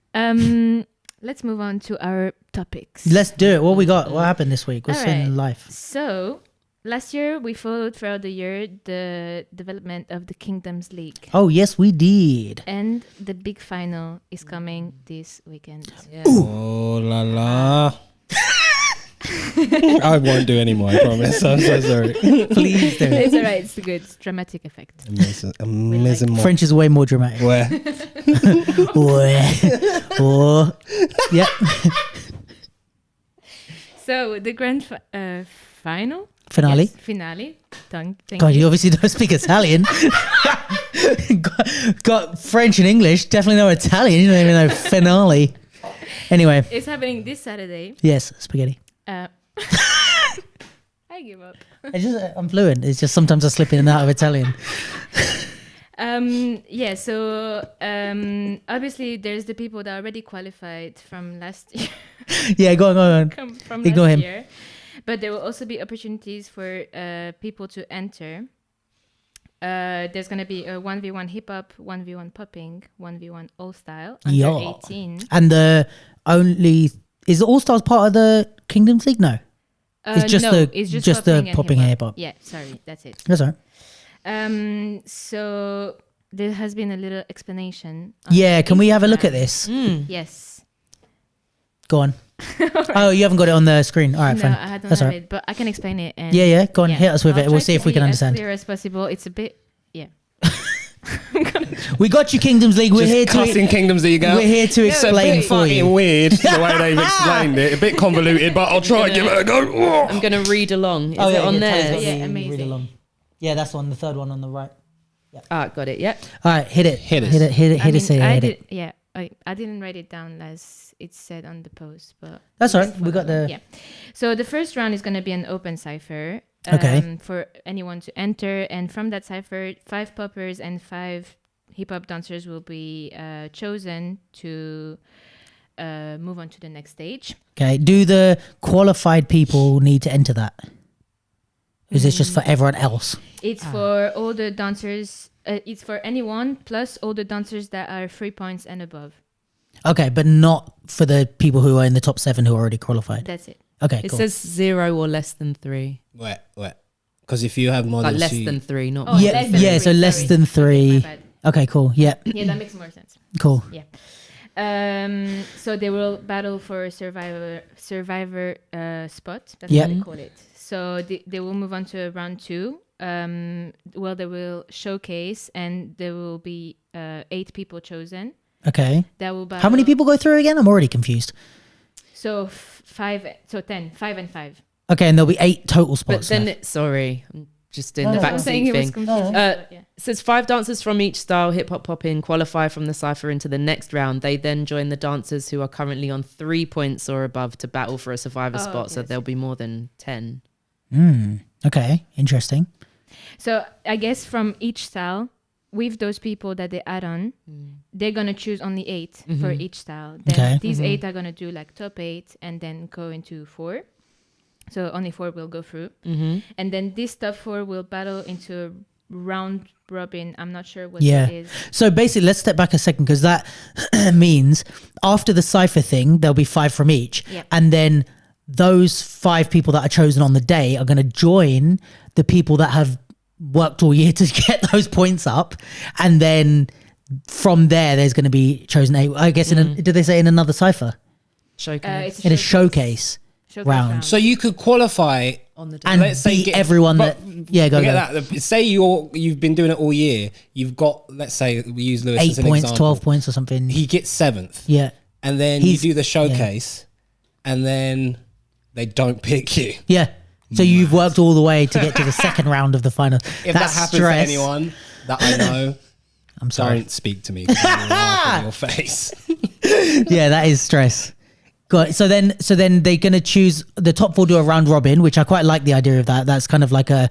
Let's move on to our topics. Let's do it. What we got? What happened this week? What's in Alright. life? So, last year we followed throughout the year the development of the Kingdoms League. Oh yes, we did. And the big final is coming this weekend. Yeah. Oh la la. I won't do any more, I promise. I'm so sorry. Please do. It's alright, it's good. It's dramatic effect. Amazing. French is way more dramatic. Where? Oh, yeah. So, the grand final? Finale. Yes, finale. Thank God, you you. obviously don't speak Italian. got French and English. Definitely no Italian. You don't even know finale. Anyway, It's happening this Saturday. yes, spaghetti. I give up. I'm fluent. It's just sometimes I slip in and out of Italian. Yeah, so obviously there's the people that already qualified from last year. Yeah, go on. From Ignore last him. year. But there will also be opportunities for people to enter. There's going to be a 1v1 hip hop, 1v1 popping, 1v1 all style under Yeah. 18. And is the All Stars part of the Kingdoms League? No, it's just no, the it's just the and popping and hip hop. Yeah, sorry, that's it. That's all right. So there has been a little explanation. on Yeah, can we have a look at Instagram. this? Yes. Go on. Oh, you haven't got it on the screen. All right, No, fine. I don't That's have all right. it, but I can explain it. And Yeah, go on, hit us with I'll it. We'll try see to if we can be understand. as clear as possible. It's a bit, yeah. We got you, Kingdoms League. We're here Casting to Kingdoms League out. we're here to explain for Fucking you. weird the way they've explained it. A bit convoluted, but I'll try and give it a go. Oh. I'm going to read along. Is Oh, it yeah, on yeah, there? tell us Yeah, what you read amazing. along. Yeah, that's on the third one on the right. Ah, got it. Yep. All right, hit it. Hit us. Hit it. Hit it. I Hit mean, it. Hit I it. did, yeah, I didn't write it down as it said on the post, but That's all right. just We got follow. the. Yeah. So the first round is going to be an open cipher. Okay. For anyone to enter, and from that cipher, 5 poppers and 5 hip hop dancers will be chosen to move on to the next stage. Okay. Do the qualified people need to enter that? Is this just for everyone else? It's for all the dancers. It's for anyone plus all the dancers that are 3 points and above. Okay, but not for the people who are in the top 7 who are already qualified. That's it. Okay, It cool. says 0 or less than 3. Wait. Because if you have more Like than less two, than 3, not Oh, more. Yeah, less than yeah. 3, So less sorry. than Okay, my 3. bad. Okay, cool. Yeah, Yeah, that makes more sense. cool. So they will battle for a survivor spot. That's Yeah. what they call it. So they will move on to round 2. Well, they will showcase, and there will be 8 people chosen. Okay. That will battle. How many people go through again? I'm already confused. So 5. So 10. 5 and 5. Okay, and there'll be 8 total But spots. then, left. sorry, I'm just doing No, the no, I'm saying backseat he was thing. confused. Uh, yeah. It says 5 dancers from each style, hip hop popping, qualify from the cipher into the next round. They then join the dancers who are currently on 3 points or above to battle for a survivor Oh, spot. okay, So I see. there'll be more than 10. Okay, interesting. So I guess from each style, with those people that they add on, they're gonna choose only 8 for each style. Then Okay. these 8 are gonna do like top 8 and then go into 4. So only 4 will go through, and then this top 4 will battle into a round robin. I'm not sure what Yeah. that is. So basically, let's step back a second because that means after the cipher thing, there'll be 5 from each, Yep. and then those 5 people that are chosen on the day are going to join the people that have worked all year to get those points up, and then from there's going to be chosen 8. I guess did they say in another cipher? Showcase. In a showcase round. So you could qualify On the day. And let's say beat everyone but go. that. Say you've been doing it all year. You've got, let's say we use Lewis 8 as an points, example. 12 points or something. He gets 7th. Yeah. And then you do the showcase, and then they don't pick you. Yeah. So you've worked all the way to get to the second round of the final. If that happens to anyone that I know, I'm sorry. don't speak to me because I will laugh in your face. Yeah, that is stress. Got it. So then they're gonna choose the top 4, do a round robin, which I quite like the idea of that. That's kind of like a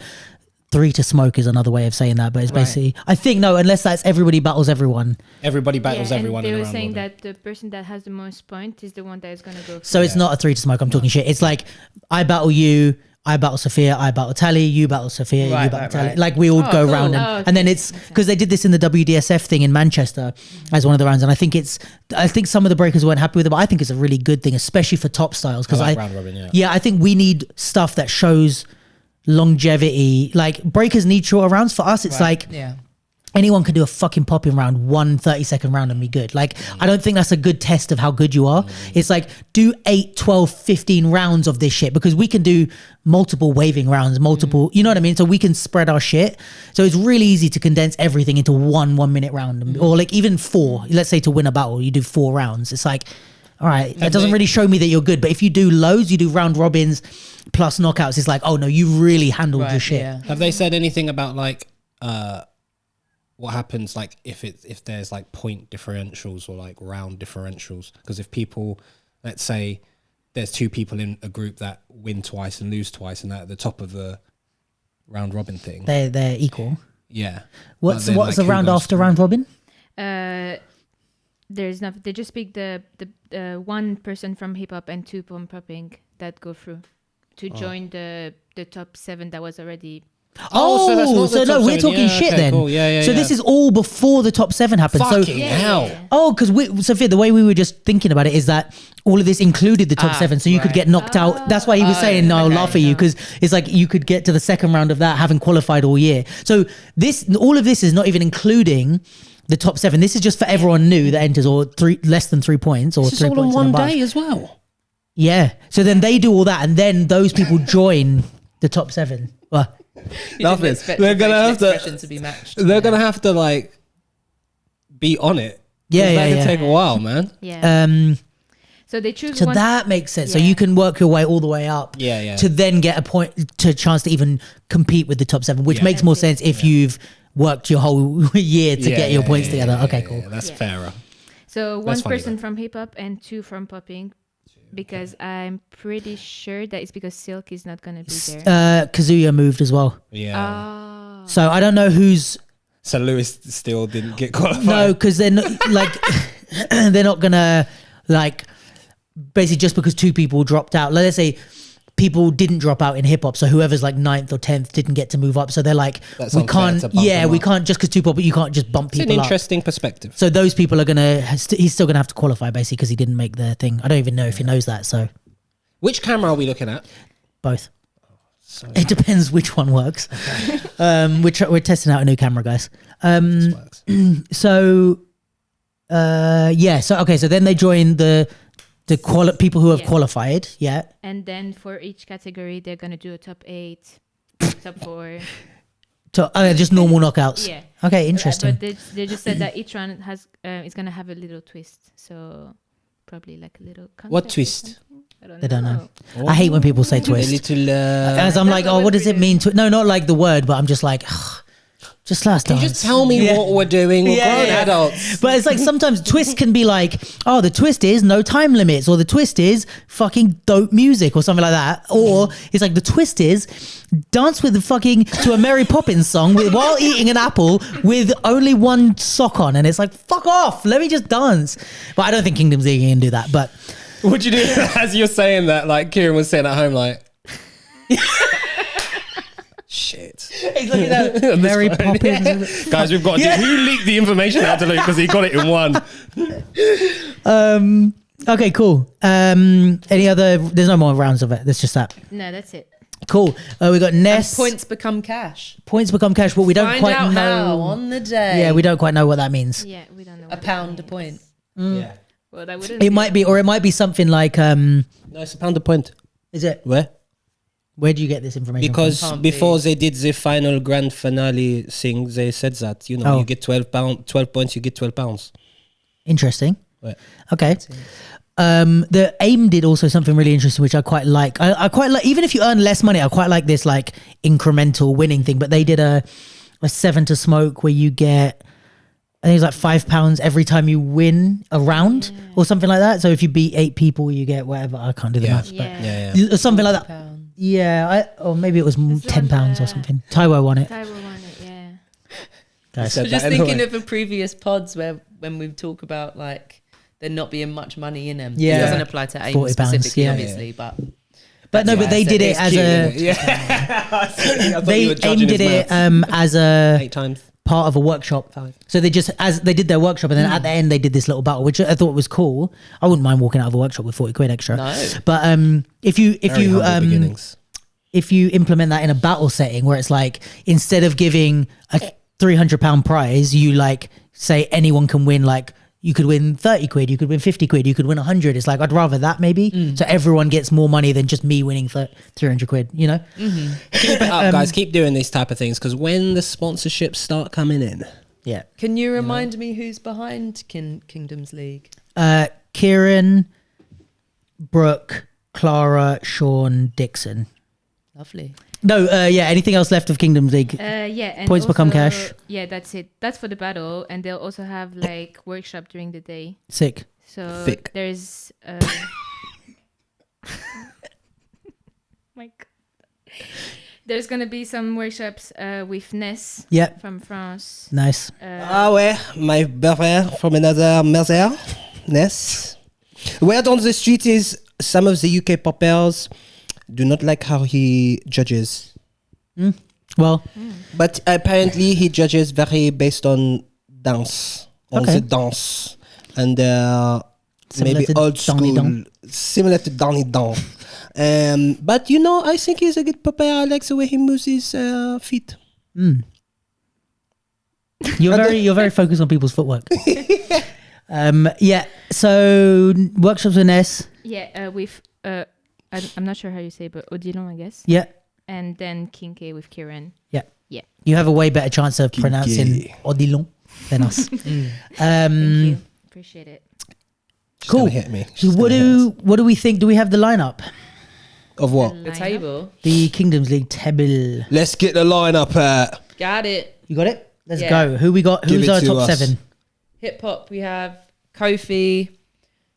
3 to smoke is another way of saying that, but it's basically I think no, unless that's everybody battles everyone. Everybody battles everyone. And they in a were round saying robin. that the person that has the most point is the one that is gonna go. So it's not a 3 to smoke. I'm talking shit. It's like I battle you, I battle Sophia, I battle Tally, you battle Sophia, you battle Tally. Like we all go cool. round and then it's because they did this in the WDSF thing in Manchester as one of the rounds, and I think some of the breakers weren't happy with it, but I think it's a really good thing, especially for top styles, because I like round robin, I think we need stuff that shows longevity. Like breakers need shorter rounds. For us, it's like anyone can do a fucking popping round, 1 30-second round and be good. Like, I don't think that's a good test of how good you are. It's like, do 8, 12, 15 rounds of this shit, because we can do multiple waving rounds, multiple, you know what I mean? So we can spread our shit. So it's really easy to condense everything into 1 minute round, or like even 4. Let's say to win a battle, you do 4 rounds. It's like, all right, that doesn't really show me that you're good. But if you do loads, you do round robins plus knockouts, it's like, oh no, you really handled your shit. Yeah. Have they said anything about like what happens like if there's like point differentials or like round differentials? Because if people, let's say there's 2 people in a group that win twice and lose twice, and they're at the top of the round robin thing, They're equal. Yeah. What's then, the who round goes after through? round robin? There's nothing. They just pick the 1 person from hip hop and 2 from popping that go through to join the top 7 that was already. So that's not the top we're 7. talking Yeah, shit okay, then. cool. Yeah, so this is all before the top 7 happened. Fucking So hell. because Sophia, the way we were just thinking about it is that all of this included the top 7, so you could get knocked out. That's why he was saying, "No, I'll laugh at you," because it's like you could get to the second round of that having qualified all year. So all of this is not even including the top 7. This is just for everyone new that enters, or less than 3 points, or This is 3 all points on and one above. day as well. Yeah. So then they do all that, and then those people join the top 7. Well, Nothing. They're gonna have to be matched. They're gonna have to like be on it. Yeah, That yeah, could take a while, man. Yeah. So they choose. So one, that makes sense. So Yeah. you can work your way all the way up Yeah. to then get a chance to even compete with the top 7, which makes more sense if you've worked your whole year to get your points together. Okay, cool. That's Yeah. fairer. So That's 1 funny, person though. from hip hop and 2 from popping, because I'm pretty sure that it's because Silk is not gonna be there. Kazuya moved as well. Yeah. Oh. So I don't know who's... So Lewis still didn't get qualified. No, because they're not, like, they're not going to, like, basically just because 2 people dropped out. Let's say people didn't drop out in hip hop, so whoever's like 9th or 10th didn't get to move up. So they're like, That's we unfair can't, to bump them we up. can't, just because 2 people, you can't just bump It's an people up. interesting perspective. So those people are going to, he's still going to have to qualify basically because he didn't make the thing. I don't even know if he knows that, so Which camera are we looking at? both. It depends which one works. We're testing out a new camera, guys. This works. So okay, so then they join the people who have qualified, And then for each category, they're gonna do a top 8, top 4. just normal knockouts. Yeah. Okay, interesting. But they just said that each one has is gonna have a little twist. So probably like a little. What concept or twist? something. They don't know. I hate when people say twist. A little. As I'm like, oh, what does it mean? No, not like the word, but I'm just like, just last Can you dance. just tell me what we're doing? We're grown adults. But it's like sometimes twist can be like, oh, the twist is no time limits, or the twist is fucking dope music, or something like that. Or it's like the twist is dance with the fucking to a Mary Poppins song while eating an apple with only 1 sock on, and it's like, fuck off, let me just dance. But I don't think Kingdom's League can do that. But What'd you do as you're saying that? Like Kieran was sitting at home, like. Shit. he's looking at Mary Poppins. Guys, we've got to do. Who leaked the information out to Luke because he got it in one? Okay, cool. Any other? There's no more rounds of it. There's just that. No, that's it. Cool. We got And Ness. points become cash. Points become cash. What we don't Find quite out know. how on the day. Yeah, we don't quite know what that means. Yeah, we don't know. A pound a point. Yeah. Well, that wouldn't. It might be, or it might be something like. No, it's £1 a point. Is it? Where? Where do you get this information? Because Can't before be. they did the final grand finale thing, they said that Oh. you get £12 points, you get £12. from? Interesting. Right. Okay. The AIM did also something really interesting, which I quite like. I quite like, even if you earn less money, I quite like this like incremental winning thing. But they did a 7 to smoke where you get, I think it's like £5 every time you win a round or something like that. So if you beat 8 people, you get whatever. I can't do the Yeah. maths, Yeah. but something like that. Pound. Yeah, or maybe it was It's the £10 one, or something. Taiwo won it. Taiwo won it. Yeah. Guys. said I'm just that thinking anyway. of the previous pods where when we talk about like there not being much money in them. Yeah. It doesn't apply to AIM £40, specifically, yeah. obviously, but But no, but they did it as a. They AIM did it as a 8 times. part of a workshop. So they just as they did their workshop, and then at the end they did this little battle, which I thought was cool. I wouldn't mind walking out of a workshop with 40 quid extra. No. But if you implement that in a battle setting where it's like instead of giving a £300 prize, you like say anyone can win, like you could win 30 quid, you could win 50 quid, you could win 100. It's like I'd rather that maybe, so everyone gets more money than just me winning 300 quid. You know. Keep it up, guys. Keep doing these type of things because when the sponsorships start coming in, Yeah. Can you remind me who's behind Kingdoms League? Kieran, Brooke, Clara, Sean, Dixon. Lovely. No, anything else left of Kingdoms League? Yeah. And Points become also- cash. Yeah, that's it. That's for the battle, and they'll also have like workshop during the day. Sick. So Thick. there's. My God. There's gonna be some workshops with Ness Yeah. from France. Nice. ouais, my brother from another mother, Ness. Word on the street is some of the UK poppers do not like how he judges, Well, but apparently he judges very based on dance, on Okay. the dance, and Similar maybe to old Donny school, Don. similar to Donny Don. But I think he's a good popper. I like the way he moves his feet. you're very focused on people's footwork. Yeah. So workshops with Ness. Yeah, with I'm not sure how you say, it, but Odilon, I guess. Yeah. And then Kinke with Kieran. Yeah. Yeah. You have a way better chance of Kinky. pronouncing Odilon than us. Thank you. Appreciate it. She's Cool. gonna hit me. So She's what gonna hit us. do we think? Do we have the lineup? Of what? The table. The Kingdoms League table. Let's get the lineup. Got it. You got it? Let's Yeah. go. Who we got? Give Who's it our to top us. 7? Hip hop, we have Kofi,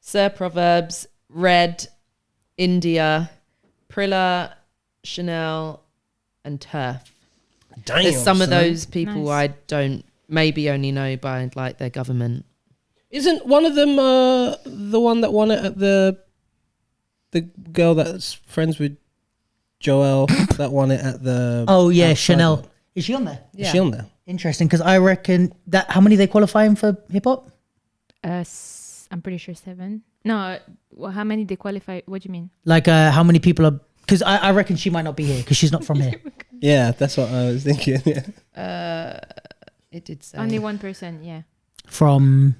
Sir Proverbs, Red, India, Prilla, Chanel, and Turf. Damn. There's some of son. those people Nice. I don't maybe only know by like their government. Isn't one of them the one that won it at the girl that's friends with Joel that won it at the? Oh yeah, outside Chanel. one? Is she on there? Is she on there? Interesting, because I reckon that how many they qualifying for hip hop? I'm pretty sure 7. No, well, how many they qualify? What do you mean? Like how many people are? Because I reckon she might not be here because she's not from here. Yeah, that's what I was thinking. Yeah. It did say Only 1%. Yeah. From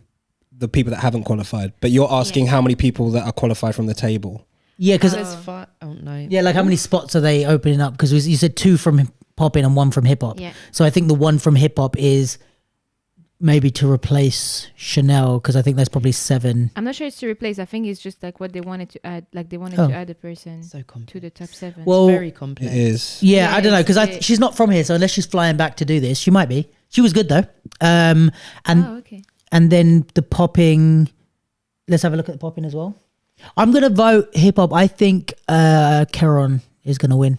The people that haven't qualified, but you're asking how many people that are qualified from the table. yeah, because there's 5. Oh no. yeah, like how many spots are they opening up? Because you said 2 from pop in and 1 from hip hop. Yeah. So I think the 1 from hip hop is maybe to replace Chanel because I think there's probably 7. I'm not sure it's to replace. I think it's just like what they wanted to add. Like they wanted Oh. to add a person So complex. to the top 7. Well, Very It complex. is. Yeah, Yeah, I don't know because it's- she's not from here, so unless she's flying back to do this, she might be. She was good though. And okay. and then the popping. Let's have a look at the popping as well. I'm gonna vote hip hop. I think Keron is gonna win,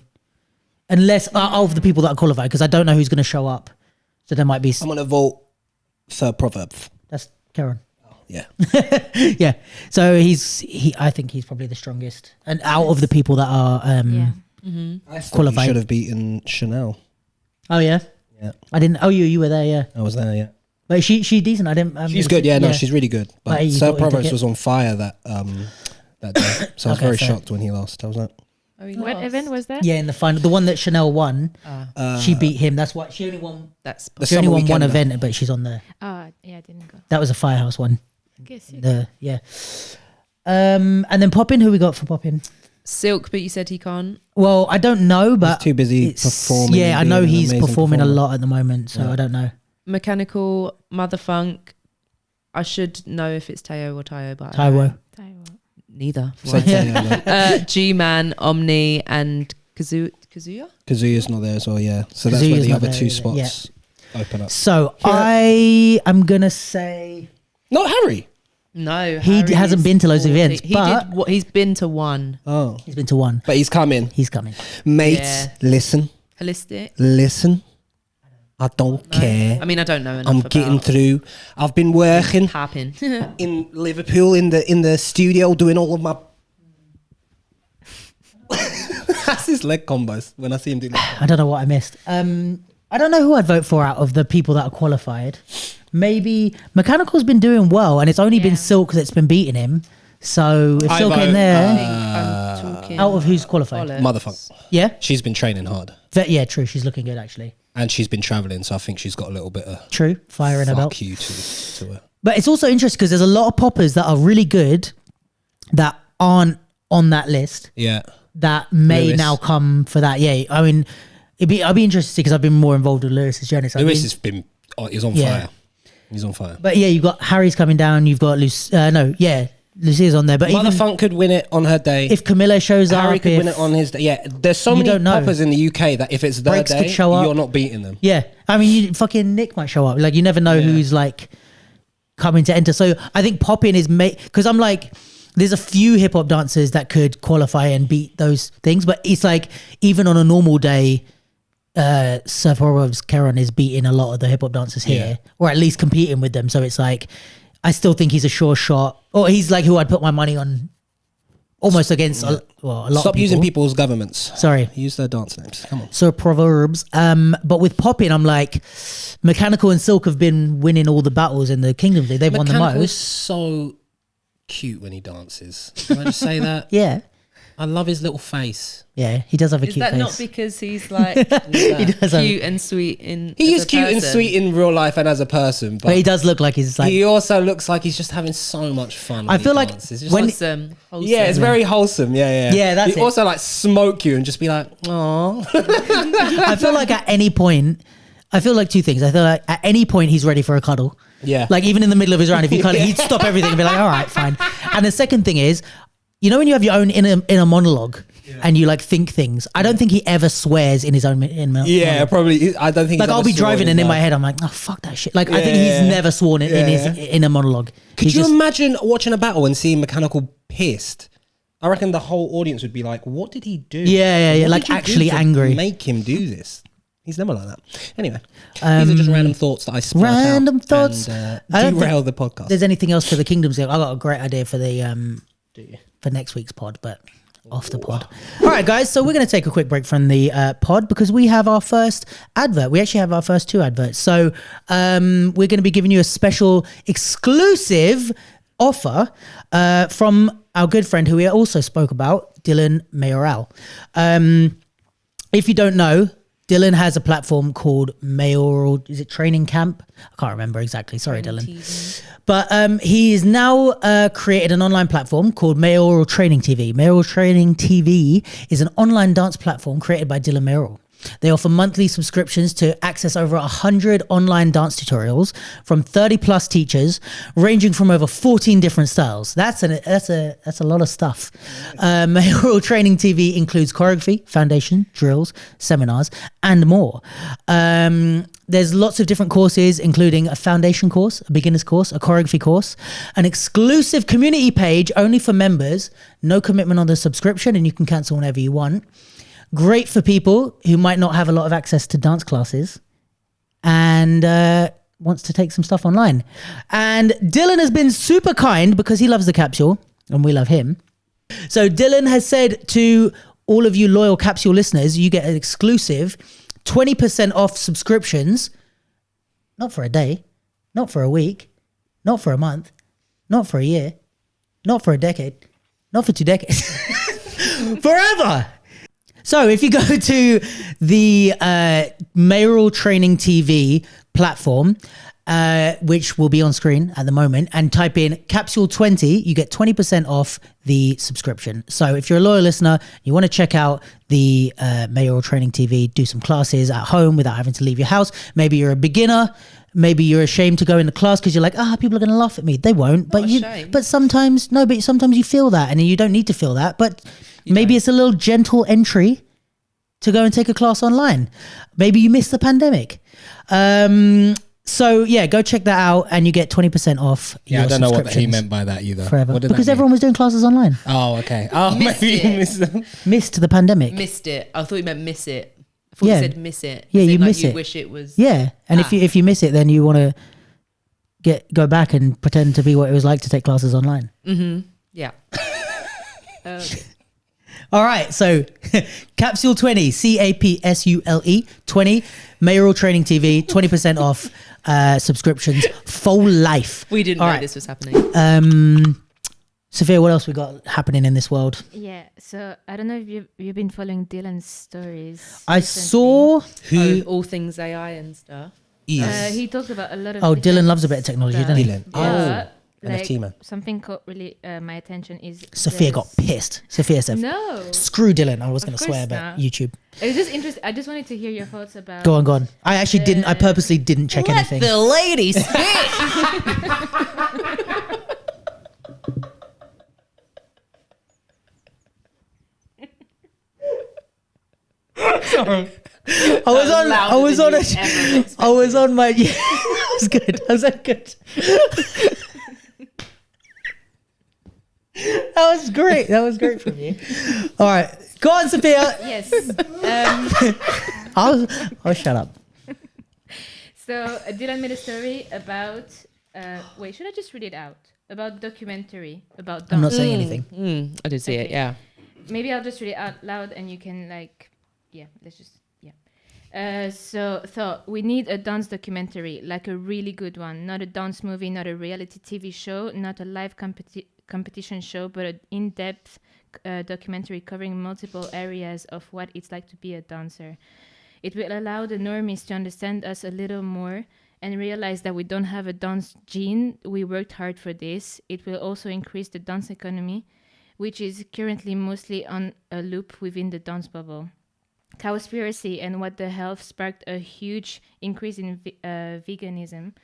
unless of the people that are qualified, because I don't know who's gonna show up. So there might be. I'm gonna vote for Proverb. That's Keron. Yeah. Yeah. So I think he's probably the strongest, and out of the people that are. Yeah. I thought Qualified. you should have beaten Chanel. Oh yeah. Yeah, I didn't. Oh, you were there. Yeah. I was there. Yeah. But she decent. I didn't. She's good. Yeah, no, she's really good. But But you Sir thought he took Proverbs it? was on fire that day, so I was Okay, very fair. shocked when he lost. I was like, Oh, he What lost. event was that? Yeah, in the final, the one that Chanel won, she beat him. That's why she only won. That's The She only summer won one weekender. event, but she's on the. Oh, yeah, I didn't go. That was a Firehouse one. Okay, sick. Yeah. And then Poppin, who we got for Poppin? Silk, but you said he can't. Well, I don't know, but He's too busy it's- performing. Yeah, I and know being an he's amazing performing a performer. lot at the moment, so I don't know. Mechanical, Motherfunk. I should know if it's Teo or Tayo, but I Taiwo. Taiwo. neither. Say Teo, like, G-Man, Omni, and Kazuya? Kazuya's not there as well, yeah. So that's Kazuya's where the not other there two either, spots open up. So I am gonna say Not Harry. No, He Harry hasn't is been to loads of 40. events, but- He's been to one. Oh. he's been to one. But he's coming. He's coming. Mates, Yeah. listen. Holistic. I don't care. I mean, I don't know enough I'm about getting through. I've been working tapping. in Liverpool in the studio doing all of my that's his leg combos when I see him do that. I don't know what I missed. I don't know who I'd vote for out of the people that are qualified. Maybe Mechanical's been doing well, and it's only been Yeah. Silk that's been beating him. So if I Silk vote, in I there, think I'm talking out of who's qualified? bollocks. Motherfucker. Yeah, She's been training hard. Yeah, true. She's looking good actually. And she's been travelling, so I think she's got a little bit of True, fire in her belt. fuck you to her. But it's also interesting because there's a lot of poppers that are really good that aren't on that list Yeah. that may Lewis. now come for that. Yeah, I mean, I'd be interested because I've been more involved with Lewis's journey. So Lewis has been he's on Yeah. fire. He's on fire. But yeah, you've got Harry's coming down. You've got Lucia's on there. But even Motherfunk could win it on her day. if Camilla shows Harry up, could win it on his day. Yeah, there's so You many don't know. poppers in the UK that if it's their Breaks could day, show up. you're not beating them. yeah, I mean, fucking Nick might show up. Like you never know who's like coming to enter. So I think popping is because I'm like, there's a few hip hop dancers that could qualify and beat those things, but it's like even on a normal day, Surf Horror's Karen is beating a lot of the hip hop dancers here, or at least competing with them. So it's like, I still think he's a sure shot, or he's like who I'd put my money on, almost against a lot. Stop of using people. people's governments. Sorry. Use their dance names. Come on. So proverbs. But with popping, I'm like, Mechanical and Silk have been winning all the battles in the Kingdoms League. They've won the Mechanical is most. so cute when he dances. Can I just say that? Yeah. I love his little face. Yeah, he does have a Is cute that face. not because he's like He does have- cute and sweet in? He as is a cute and person? sweet in real life and as a person, but but he does look like he's like. he also looks like he's just having so much fun. I when he feel like dances. It's just when- Wholesome. yeah, it's very wholesome. Yeah. Yeah, that's he it. also like smoke you and just be like, oh. I feel like at any point, I feel like two things. I feel like at any point he's ready for a cuddle. Yeah. Like even in the middle of his round, if you cuddle, he'd stop everything and be like, all right, fine. And the second thing is, you know, when you have your own inner monologue and you like think things, I don't think he ever swears in his own monologue. Yeah, probably. I don't think. Like he's I'll ever be sworn driving and in my life. head I'm like, oh fuck that shit. Like I think he's Yeah. never sworn in his inner monologue. Could He's you just- imagine watching a battle and seeing Mechanical pissed? I reckon the whole audience would be like, "What did he do?" Yeah, What like did you do actually to angry. Make him do this. He's never like that. Anyway, these are just random thoughts that I spark random out thoughts. and, I don't derail the podcast. There's anything else for the Kingdoms League? I got a great idea for the for next week's pod, but off the pod. All right, guys. So we're going to take a quick break from the pod because we have our first advert. We actually have our first two adverts. So we're going to be giving you a special exclusive offer from our good friend who we also spoke about, Dylan Mayoral. If you don't know, Dylan has a platform called Mayoral, is it Training Camp? I can't remember exactly. Sorry, Dylan. But he has now created an online platform called Mayoral Training TV. Mayoral Training TV is an online dance platform created by Dylan Mayoral. They offer monthly subscriptions to access over 100 online dance tutorials from 30 plus teachers, ranging from over 14 different styles. That's a lot of stuff. Mayoral Training TV includes choreography, foundation, drills, seminars, and more. There's lots of different courses, including a foundation course, a beginner's course, a choreography course, an exclusive community page only for members, no commitment on the subscription, and you can cancel whenever you want. Great for people who might not have a lot of access to dance classes and wants to take some stuff online. And Dylan has been super kind because he loves the Capsule and we love him. So Dylan has said to all of you loyal Capsule listeners, you get an exclusive 20% off subscriptions, not for a day, not for a week, not for a month, not for a year, not for a decade, not for 2 decades, forever. So if you go to the Mayoral Training TV platform, which will be on screen at the moment, and type in Capsule 20, you get 20% off the subscription. So if you're a loyal listener, you want to check out the Mayoral Training TV, do some classes at home without having to leave your house. Maybe you're a beginner. Maybe you're ashamed to go into class because you're like, people are going to laugh at me. They won't. But sometimes you feel that, and you don't need to feel that. But maybe it's a little gentle entry to go and take a class online. Maybe you missed the pandemic. So yeah, go check that out, and you get 20% off. Yeah, I don't know what he meant by that either. Forever, because everyone was doing classes online. Oh, okay. Oh, maybe you missed them. Missed the pandemic. Missed it. I thought you meant miss it. I thought you said miss it. Yeah, you miss it. Wish it was. Yeah, and if you miss it, then you want to go back and pretend to be what it was like to take classes online. Mm-hmm. Yeah. All right, so Capsule 20, CAPSULE 20, Mayoral Training TV, 20% off subscriptions for life. We didn't know this was happening. Sophia, what else we got happening in this world? Yeah, so I don't know if you've been following Dylan's stories. I saw all things AI and stuff. He talked about a lot of. Oh, Dylan loves a bit of technology, doesn't he? Dylan. NFT man. Something caught really my attention is Sophia got pissed. Sophia said, "No, screw Dylan." I was going to swear, but YouTube. It was just interesting. I just wanted to hear your thoughts about. Go on. I actually didn't. I purposely didn't check anything. Let the ladies speak. Sorry. I was on my. Yeah, that was good. That was good. That was great. That was great from you. All right, go on, Sophia. Yes. I'll shut up. So Dylan made a story about. Wait, should I just read it out? About documentary about. I'm not saying anything. I did see it. Yeah. Maybe I'll just read it out loud, and you can let's just. So thought we need a dance documentary, like a really good one, not a dance movie, not a reality TV show, not a live competition show, but an in-depth documentary covering multiple areas of what it's like to be a dancer. It will allow the normies to understand us a little more and realize that we don't have a dance gene. We worked hard for this. It will also increase the dance economy, which is currently mostly on a loop within the dance bubble. Cowspiracy and What the Health sparked a huge increase in veganism.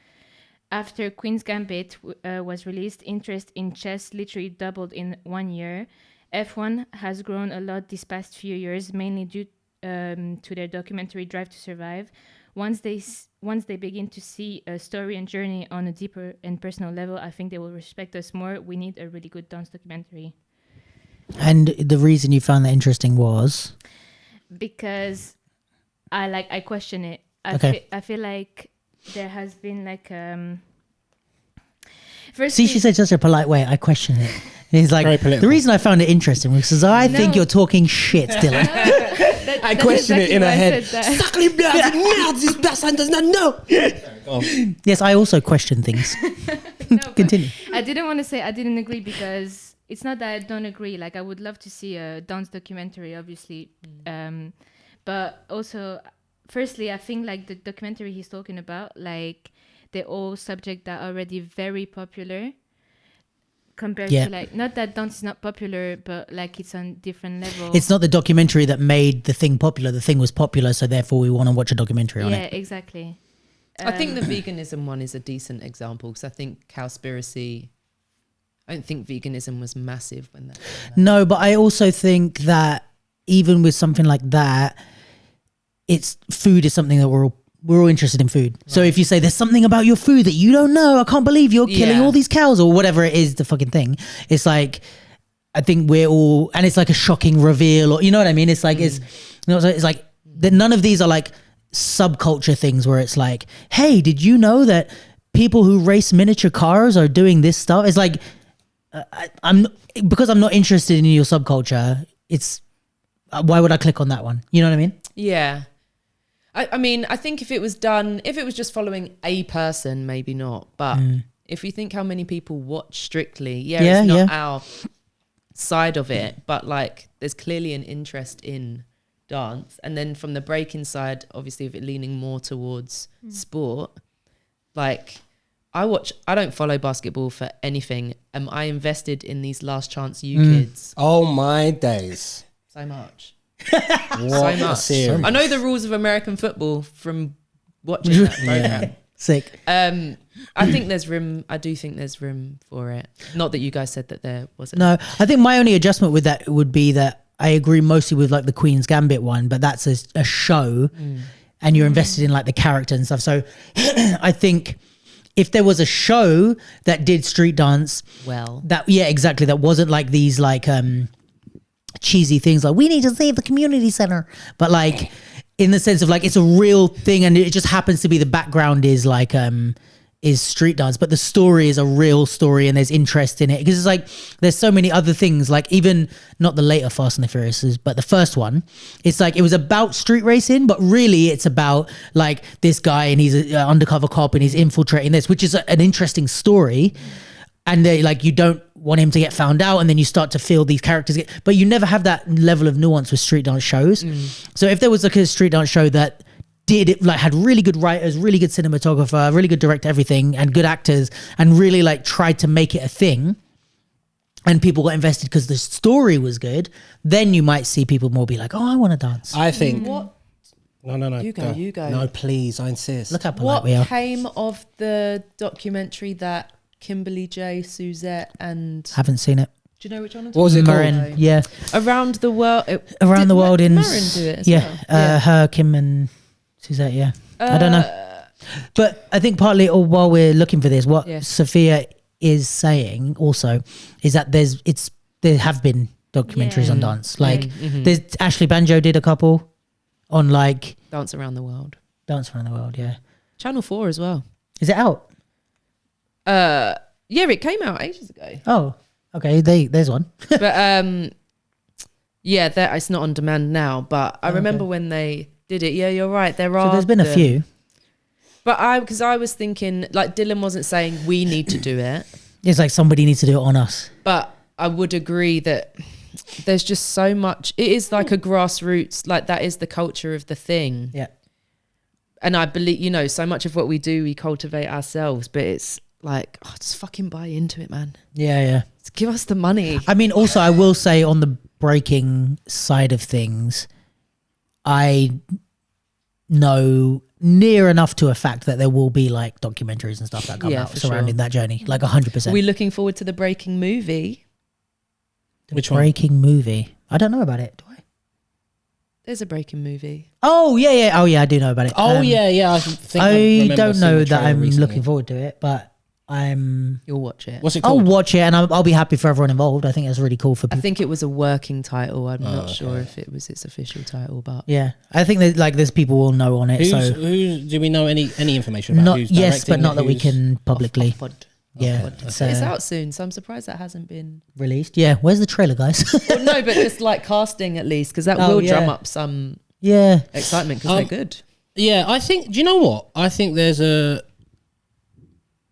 After Queen's Gambit was released, interest in chess literally doubled in 1 year. F1 has grown a lot these past few years, mainly due to their documentary Drive to Survive. Once they begin to see a story and journey on a deeper and personal level, I think they will respect us more. We need a really good dance documentary. And the reason you found that interesting was? Because I question it. I feel like there has been like See, she said such a polite way. I question it. He's like, the reason I found it interesting was because I think you're talking shit, Dylan. I question it in her head. This person does not know. Yes, I also question things. Continue. I didn't want to say I didn't agree because it's not that I don't agree. Like, I would love to see a dance documentary, obviously. But also, firstly, I think like the documentary he's talking about, like they're all subjects that are already very popular compared to like, not that dance is not popular, but like it's on different level. It's not the documentary that made the thing popular. The thing was popular, so therefore we want to watch a documentary on it. Yeah, exactly. I think the veganism one is a decent example because I think Cowspiracy, I don't think veganism was massive when that. No, but I also think that even with something like that, food is something that we're all interested in food. Right. So if you say there's something about your food that you don't know, I can't believe you're killing all these cows or whatever it is, the fucking thing. It's like, I think we're all, and it's like a shocking reveal, or you know what I mean? It's like it's like none of these are like subculture things where it's like, hey, did you know that people who race miniature cars are doing this stuff? It's like, because I'm not interested in your subculture, it's why would I click on that one? You know what I mean? Yeah. I mean, I think if it was just following a person, maybe not. But if you think how many people watch Strictly, it's not our side of it, but like there's clearly an interest in dance, and then from the breaking side, obviously of it leaning more towards sport, like I don't follow basketball for anything. I invested in these Last Chance U kids Oh my days. so much. What So a much. series. I know the rules of American football from watching that program. Sick. I think there's room. I do think there's room for it. Not that you guys said that there wasn't. No, I think my only adjustment with that would be that I agree mostly with like the Queen's Gambit one, but that's a show and you're invested in like the character and stuff. So I think if there was a show that did street dance, exactly. That wasn't like these like cheesy things like we need to save the community center, but like in the sense of like it's a real thing and it just happens to be the background is like is street dance, but the story is a real story and there's interest in it because it's like there's so many other things, like even not the later Fast and the Furious, but the first one, it's like it was about street racing, but really it's about like this guy and he's an undercover cop and he's infiltrating this, which is an interesting story. And they like you don't want him to get found out, and then you start to feel these characters but you never have that level of nuance with street dance shows. So if there was like a street dance show that did it, like had really good writers, really good cinematographer, really good director, everything, and good actors, and really like tried to make it a thing, and people got invested because the story was good, then you might see people more be like, oh, I want to dance. I think. What? No. You go. No, please, I insist. Look how polite What we are. came of the documentary that Kimberly J, Suzette, and Haven't seen it. do you know which one? What was it called? Marin, yeah. Around the world. Around the world in Marin do it as well? her, Kim and Suzette, yeah. I don't know. But I think partly while we're looking for this, what Sophia is saying also is that there have been documentaries on dance. Like there's Ashley Banjo did a couple on like Dance Around the World. Dance Around the World, yeah. Channel 4 as well. Is it out? Yeah, it came out ages ago. Oh, okay. There's one. But yeah, it's not on demand now. But I remember when they did it. Yeah, you're right. There are. So there's been a few. But because I was thinking, like Dylan wasn't saying we need to do it. It's like somebody needs to do it on us. But I would agree that there's just so much. It is like a grassroots, like that is the culture of the thing. Yeah. And I believe, so much of what we do, we cultivate ourselves. But it's like, just fucking buy into it, man. Yeah. Just give us the money. I mean, also, I will say on the breaking side of things, I know near enough to a fact that there will be like documentaries and stuff that come out surrounding that journey, like 100%. Are we looking forward to the breaking movie? Which one? Breaking movie? I don't know about it. Do I? There's a breaking movie. Oh yeah. Oh yeah, I do know about it. Oh yeah. I think I remember don't seeing know the that trailer I'm recently. looking forward to it, but You'll watch it. What's it I'll called? watch it and I'll be happy for everyone involved. I think it's really cool for I people. think it was a working title. I'm not sure if it was its official title, but Yeah, I think that like there's people will know on it. So Who do we know any information about? not who's yes, but directing not it, that we who's- can publicly. Yeah, it's it's out soon, so I'm surprised that hasn't been. released. Yeah, where's the trailer, guys? Well, no, but just like casting at least, because that Oh, will yeah. drum up some Yeah, excitement because they're good. Yeah, I think. Do you know what? I think there's a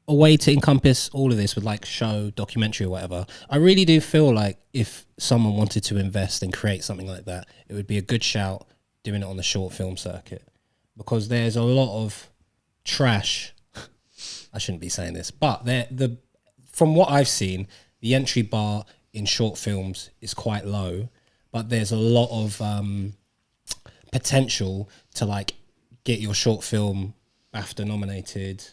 way to encompass all of this with like show, documentary, or whatever. I really do feel like if someone wanted to invest and create something like that, it would be a good shout doing it on the short film circuit, because there's a lot of trash. I shouldn't be saying this, but from what I've seen, the entry bar in short films is quite low, but there's a lot of potential to like get your short film BAFTA nominated,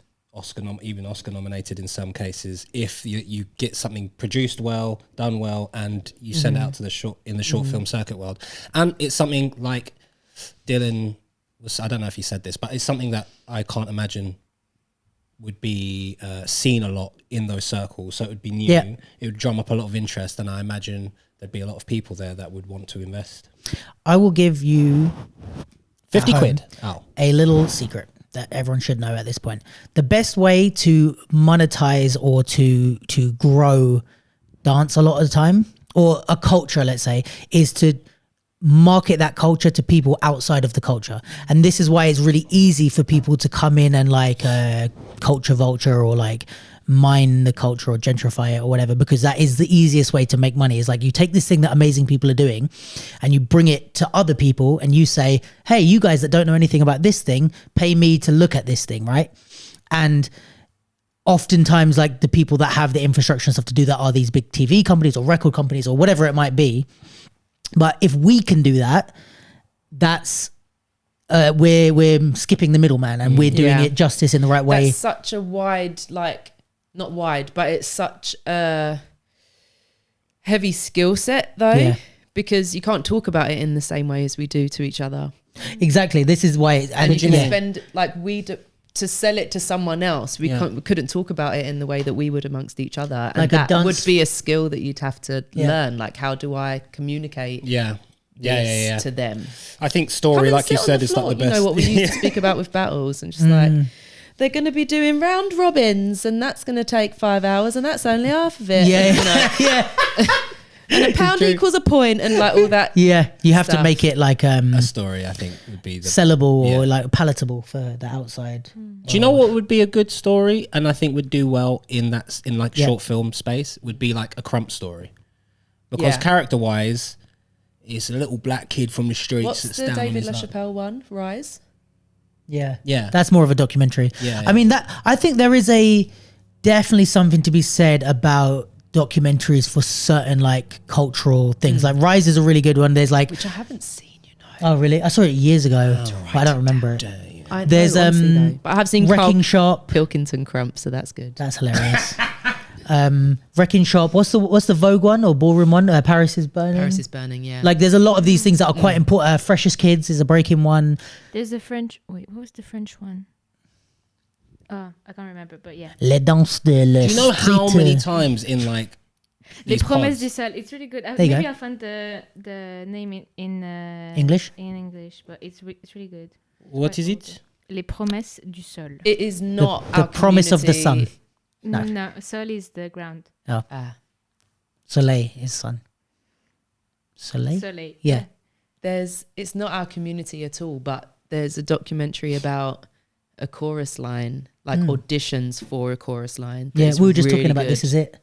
even Oscar nominated in some cases, if you get something produced well, done well, and you send it out to the short film circuit world. And it's something like Dylan was, I don't know if he said this, but it's something that I can't imagine would be seen a lot in those circles. So it would be new. Yeah. It would drum up a lot of interest, and I imagine there'd be a lot of people there that would want to invest. I will give you 50 home. quid. Oh. A little secret that everyone should know at this point. The best way to monetize or to grow dance a lot of the time, or a culture, let's say, is to market that culture to people outside of the culture. And this is why it's really easy for people to come in and like culture vulture or like mine the culture or gentrify it or whatever, because that is the easiest way to make money. Is like you take this thing that amazing people are doing and you bring it to other people and you say, hey, you guys that don't know anything about this thing, pay me to look at this thing, right? And oftentimes like the people that have the infrastructure and stuff to do that are these big TV companies or record companies or whatever it might be. But if we can do that, that's we're skipping the middleman and we're doing it justice in the right way. That's such a wide, like, not wide, but it's such a heavy skill set though, because you can't talk about it in the same way as we do to each other. Exactly. This is why. And you can spend like to sell it to someone else. We couldn't talk about it in the way that we would amongst each other. And like that would be a skill that you'd have to learn. Like, how do I communicate to them? I think story, like you said, is like the best. You know what we used to speak about with battles and just like, they're going to be doing round robins and that's going to take 5 hours and that's only half of it. Yeah. You know? And a pound equals a point and like all that. Yeah. You have to make it like a story, I think, would be sellable or like palatable for the outside. Do you know what would be a good story and I think would do well in that, in like short film space, would be like a Crump story, because character wise, it's a little black kid from the streets. What's that's the down David on his LaChapelle one? Rise? Yeah. That's more of a documentary. Yeah. I mean, I think there is definitely something to be said about documentaries for certain like cultural things. Like Rise is a really good one. There's like, which I haven't seen, you know. Oh really? I saw it years ago, but I don't remember it. There's honestly, but I have seen Wrecking Shop, Pilkington Crump, so that's good. That's hilarious. Wrecking Shop. What's the Vogue one or Ballroom one? Paris is Burning. Paris is Burning. Yeah. Like there's a lot of these things that are quite important. Freshest Kids is a breaking one. There's a French. Wait, what was the French one? I can't remember, but yeah. Les Danses de la Do you know how Street. many times in like Les Promesses du Sol? It's really good. you Maybe go. I'll find the name in English? In English, but it's really good. What is it? Les Promesses du Sol. It is not the promise of the sun. No, Sol is the ground. Oh. Soleil is sun. Soleil? Soleil. Yeah. It's not our community at all, but there's a documentary about a chorus line, like auditions for a chorus line. Yeah, we were just really talking about good. This Is It.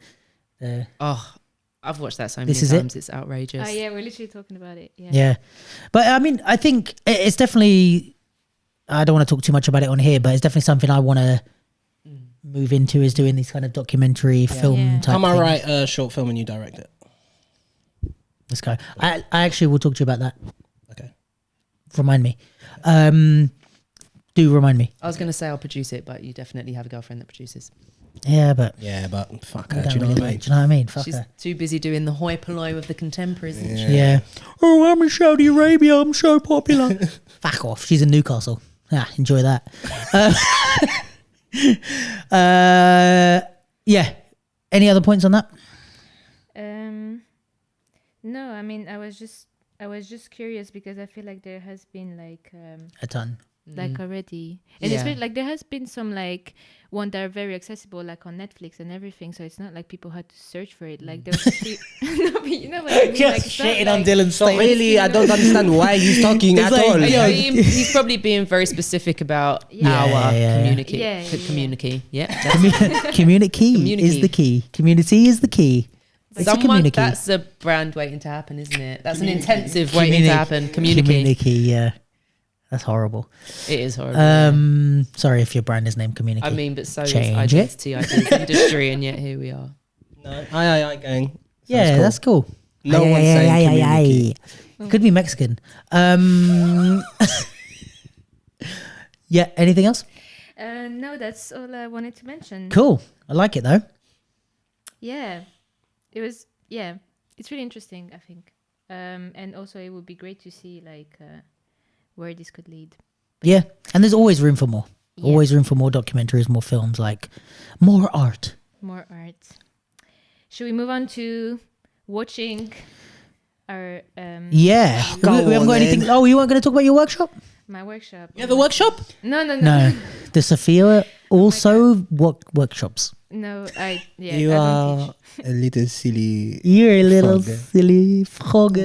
I've watched that so many This Is times. It? It's outrageous. Oh yeah, we're literally talking about it. Yeah. Yeah. But I mean, I think it's definitely, I don't want to talk too much about it on here, but it's definitely something I want to move into, is doing these kind of documentary film type Am I things. right? A short film and you direct it. Let's go. I actually will talk to you about that. Okay. Remind me. Do remind me. I was going to say I'll produce it, but you definitely have a girlfriend that produces. Yeah, but Yeah, but fuck I her. don't Do you know really what I like- mean? do you know what I mean? Fuck She's her. too busy doing the hoi polloi with the contemporaries, isn't she? Yeah. Oh, I'm in Saudi Arabia. I'm so popular. Fuck off. She's in Newcastle. Enjoy that. Yeah. Any other points on that? No, I mean I was just curious because I feel like there has been like A ton. already, and it's been like there has been some like one that are very accessible, like on Netflix and everything, so it's not like people had to search for it. Like there was no, but you know what I mean? Like, it's not like, Dylan's So really, I don't understand why he's talking It's at like, all. yeah. He's probably being very specific about our community. Yeah. Community. Yeah. Community is the key. Community is the key. It's a community. That's a brand waiting to happen, isn't it? That's an intensive waiting to happen. Community. Yeah. That's horrible. It is horrible. Sorry if your brand is named Community. I mean, but so Change is identity, IT industry, and yet here we are. No, aye, gang. yeah, that's cool. No one's saying community. Could be Mexican. Yeah, anything else? no, that's all I wanted to mention. Cool. I like it though. Yeah, it was. Yeah, it's really interesting, I think. And also it would be great to see like where this could lead. Yeah. And there's always room for more. Yeah. Always room for more documentaries, more films, like more art. More art. Should we move on to watching our Yeah. Go we haven't got on anything. then. Oh, you weren't going to talk about your workshop? my workshop? You have a workshop? No. No. Does Sophia also workshops? No, You I don't are teach. a little silly. You're a little Frog. silly frog.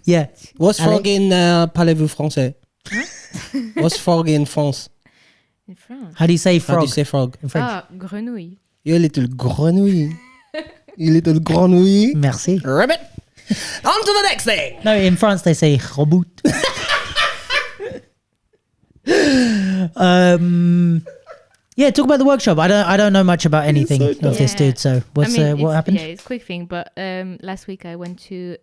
Yeah. What's Allez. frog in parlez-vous français? What's frog in France? In France. How do you say How do frog you say frog? in French? Ah, grenouille. You little grenouille. You little grenouille. Merci. Ribbit. On to the next thing. No, in France they say robot. Yeah, talk about the workshop. I don't know much about anything of this Yeah. dude. So what's what it's- happened? Yeah, it's a quick thing. But last week I went to,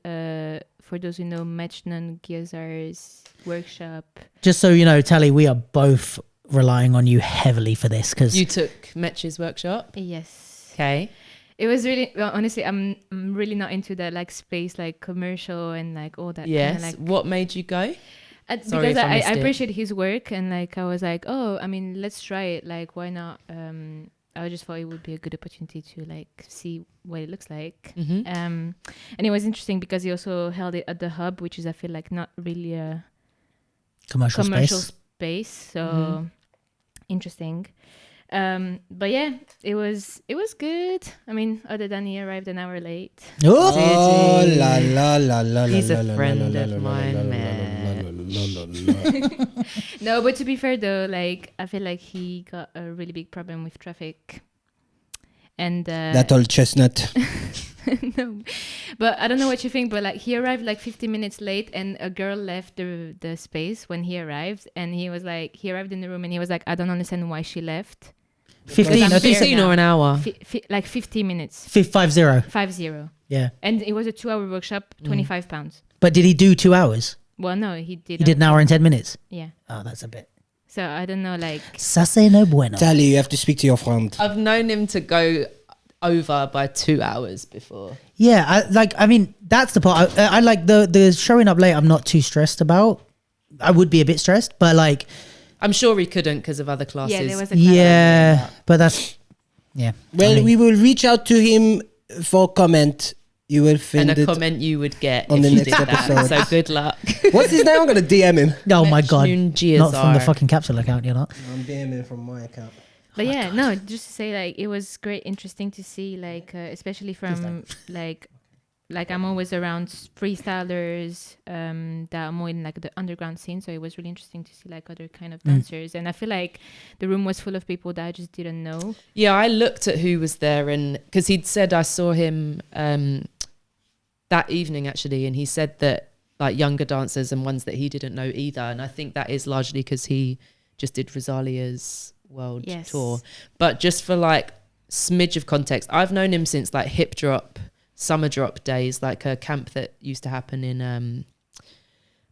for those who know, Mecnun Giasar's workshop. Just so you know, Tally, we are both relying on you heavily for this because You took Metch's workshop. Yes. Okay. It was really, well, honestly, I'm really not into that like space, like commercial and like all that. Yes. Kinda, like, What made you go? Sorry because if I missed I it. appreciate his work and like I was like, oh, I mean, let's try it. Like, why not? I just thought it would be a good opportunity to like see what it looks like. Mm-hmm. And it was interesting because he also held it at the hub, which is I feel like not really a commercial space. So Mhm. interesting. But yeah, it was good. I mean, other than he arrived an hour late. Oh, Oh la la la la. He's la, a la, friend la, la, of la, mine, la, la, man. la, la, la, la. No, but to be fair though, like I feel like he got a really big problem with traffic. And That old chestnut. no, but I don't know what you think. But like he arrived like 50 minutes late, and a girl left the space when he arrived, and he was like, he arrived in the room, and he was like, I don't understand why she left. 15, I'm I think. here 15 now. or an hour? Like 50 minutes, 50. 50. Yeah. And it was a 2-hour workshop, £25. But did he do 2 hours? Well, no, he did. He did an hour and 10 minutes. Yeah. Oh, that's a bit. So I don't know, like. Ça c'est no bueno. Tally, you have to speak to your friend. I've known him to go over by 2 hours before. Yeah, I mean, that's the part. I like the showing up late. I'm not too stressed about. I would be a bit stressed, but like, I'm sure he couldn't because of other classes. Yeah, there was a yeah, but that's yeah. Well, I mean, we will reach out to him for comment. You will and find a it. comment you would get on if the you next did that. episode. So good luck. What's his name? I'm gonna DM him. oh my god, Mecnun Giasar. not from the fucking Capsule account. You're not. I'm DMing from my account. But yeah, no, just to say like it was great, interesting to see like especially from like I'm always around freestylers that are more in like the underground scene, so it was really interesting to see like other kind of dancers, and I feel like the room was full of people that I just didn't know. Yeah, I looked at who was there, and because he'd said I saw him that evening actually, and he said that like younger dancers and ones that he didn't know either, and I think that is largely because he just did Rosalia's world tour. But just for like smidge of context, I've known him since like Hip Drop, Summer Drop days, like a camp that used to happen in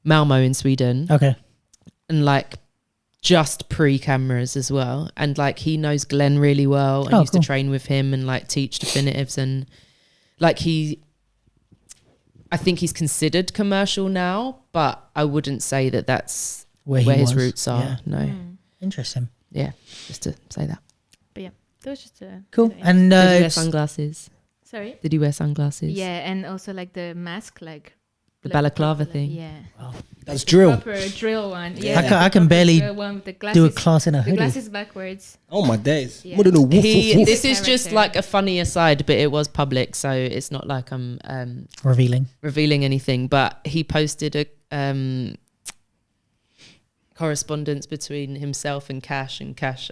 Malmo in Sweden, Okay. and like just pre-cameras as well, and like he knows Glenn really well and used cool. to train with him and like teach definitives, and like I think he's considered commercial now, but I wouldn't say that that's Where where he his was. roots are. Yeah. No, Interesting. yeah, just to say that. But yeah, that was just a Cool. good And Did he wear sunglasses? sorry. Did he wear sunglasses? Yeah, and also like the mask, like The like balaclava proper, thing. Yeah, That's drill. proper drill one. Yeah. Yeah, I can- I the can proper barely drill one with the glasses, do a class in a the hoodie. glasses backwards. Oh my days. Yeah. What do woof, He, woof, woof. this is just Character. like a funny aside, but it was public, so it's not like I'm Revealing. revealing anything. But he posted a correspondence between himself and Cash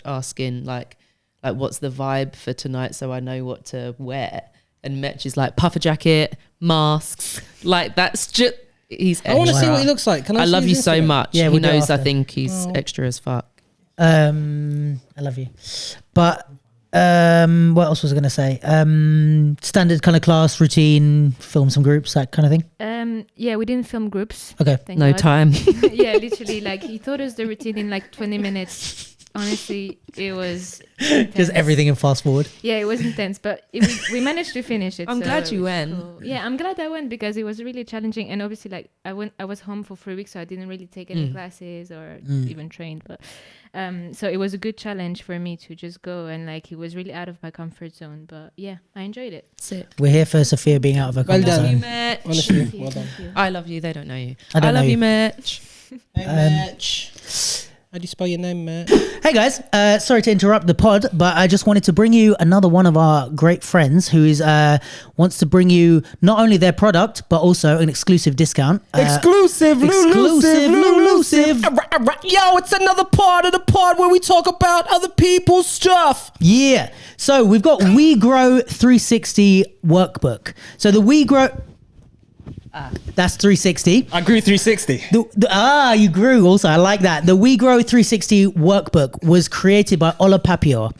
asking like what's the vibe for tonight, so I know what to wear. And Metch is like puffer jacket, masks, like that's just he's. I want to extra. see what he looks like. Can I I see love his you so Instagram? much. Yeah, he we'll do it knows. I after. think he's extra as fuck. I love you. But what else was I going to say? Standard kind of class routine, film some groups, that kind of thing. Yeah, we didn't film groups. Okay. Thank No God. time. Yeah, literally, like he taught us the routine in like 20 minutes. Honestly, it was Just intense. everything in fast forward. Yeah, it was intense, but we managed to finish it. I'm so glad you it's went. cool. Yeah, I'm glad I went because it was really challenging, and obviously, like I was home for 3 weeks, so I didn't really take any classes or even trained. But so it was a good challenge for me to just go, and like it was really out of my comfort zone. But yeah, I enjoyed it. Sick. We're here for Sophia being out of her Well comfort done. Love you, zone. Metch. Honestly, Thank you, well done. thank you. I love you. They don't know you. I don't know love you. you, Metch. Hey, Mitch. How do you spell your name, man? Hey guys, sorry to interrupt the pod, but I just wanted to bring you another one of our great friends who is wants to bring you not only their product but also an exclusive discount. Exclusive. Yo, it's another part of the pod where we talk about other people's stuff. Yeah. So we've got We Grow 360 workbook. So the We Grow. That's 360. I grew 360. You grew also. I like that. The We Grow 360 workbook was created by Ola Papior,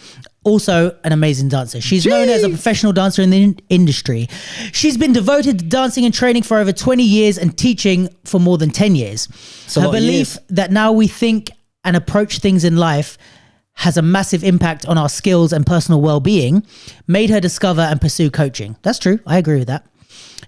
also an amazing dancer. She's known as a professional dancer in the industry. She's been devoted to dancing and training for over 20 years and teaching for more than 10 years. Her belief that now we think and approach things in life has a massive impact on our skills and personal well-being made her discover and pursue coaching. That's true. I agree with that.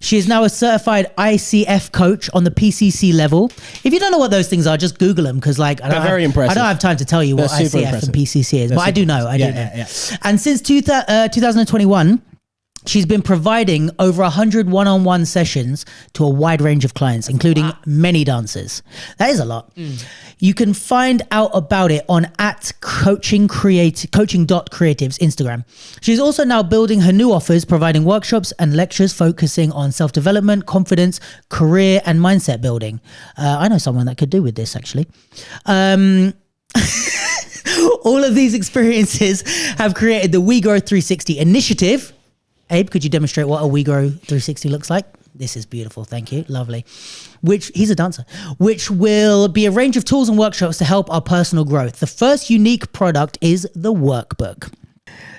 She is now a certified ICF coach on the PCC level. If you don't know what those things are, just Google them because, like, I don't have time to tell you what ICF and PCC is, but I do know. I do know. And since 2021, she's been providing over 100 one-on-one sessions to a wide range of clients, including many dancers. That is a lot. You can find out about it on @coaching.creatives Instagram. She's also now building her new offers, providing workshops and lectures focusing on self-development, confidence, career, and mindset building. I know someone that could do with this, actually. All of these experiences have created the We Grow 360 initiative. Abe, could you demonstrate what a We Grow 360 looks like? This is beautiful. Thank you. Lovely. He's a dancer, which will be a range of tools and workshops to help our personal growth. The first unique product is the workbook.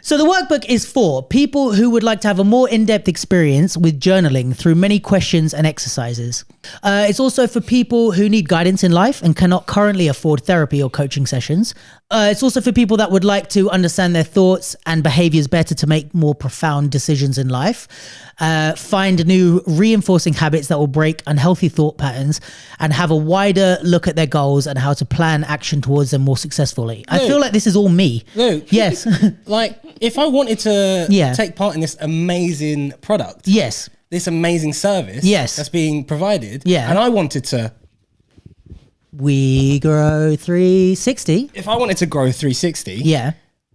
So the workbook is for people who would like to have a more in-depth experience with journaling through many questions and exercises. It's also for people who need guidance in life and cannot currently afford therapy or coaching sessions. It's also for people that would like to understand their thoughts and behaviors better to make more profound decisions in life, find new reinforcing habits that will break unhealthy thought patterns, and have a wider look at their goals and how to plan action towards them more successfully. I feel like this is all me. Luke, yes. Like, if I wanted to take part in this amazing product, this amazing service that's being provided, and I wanted to We Grow 360. If I wanted to grow 360,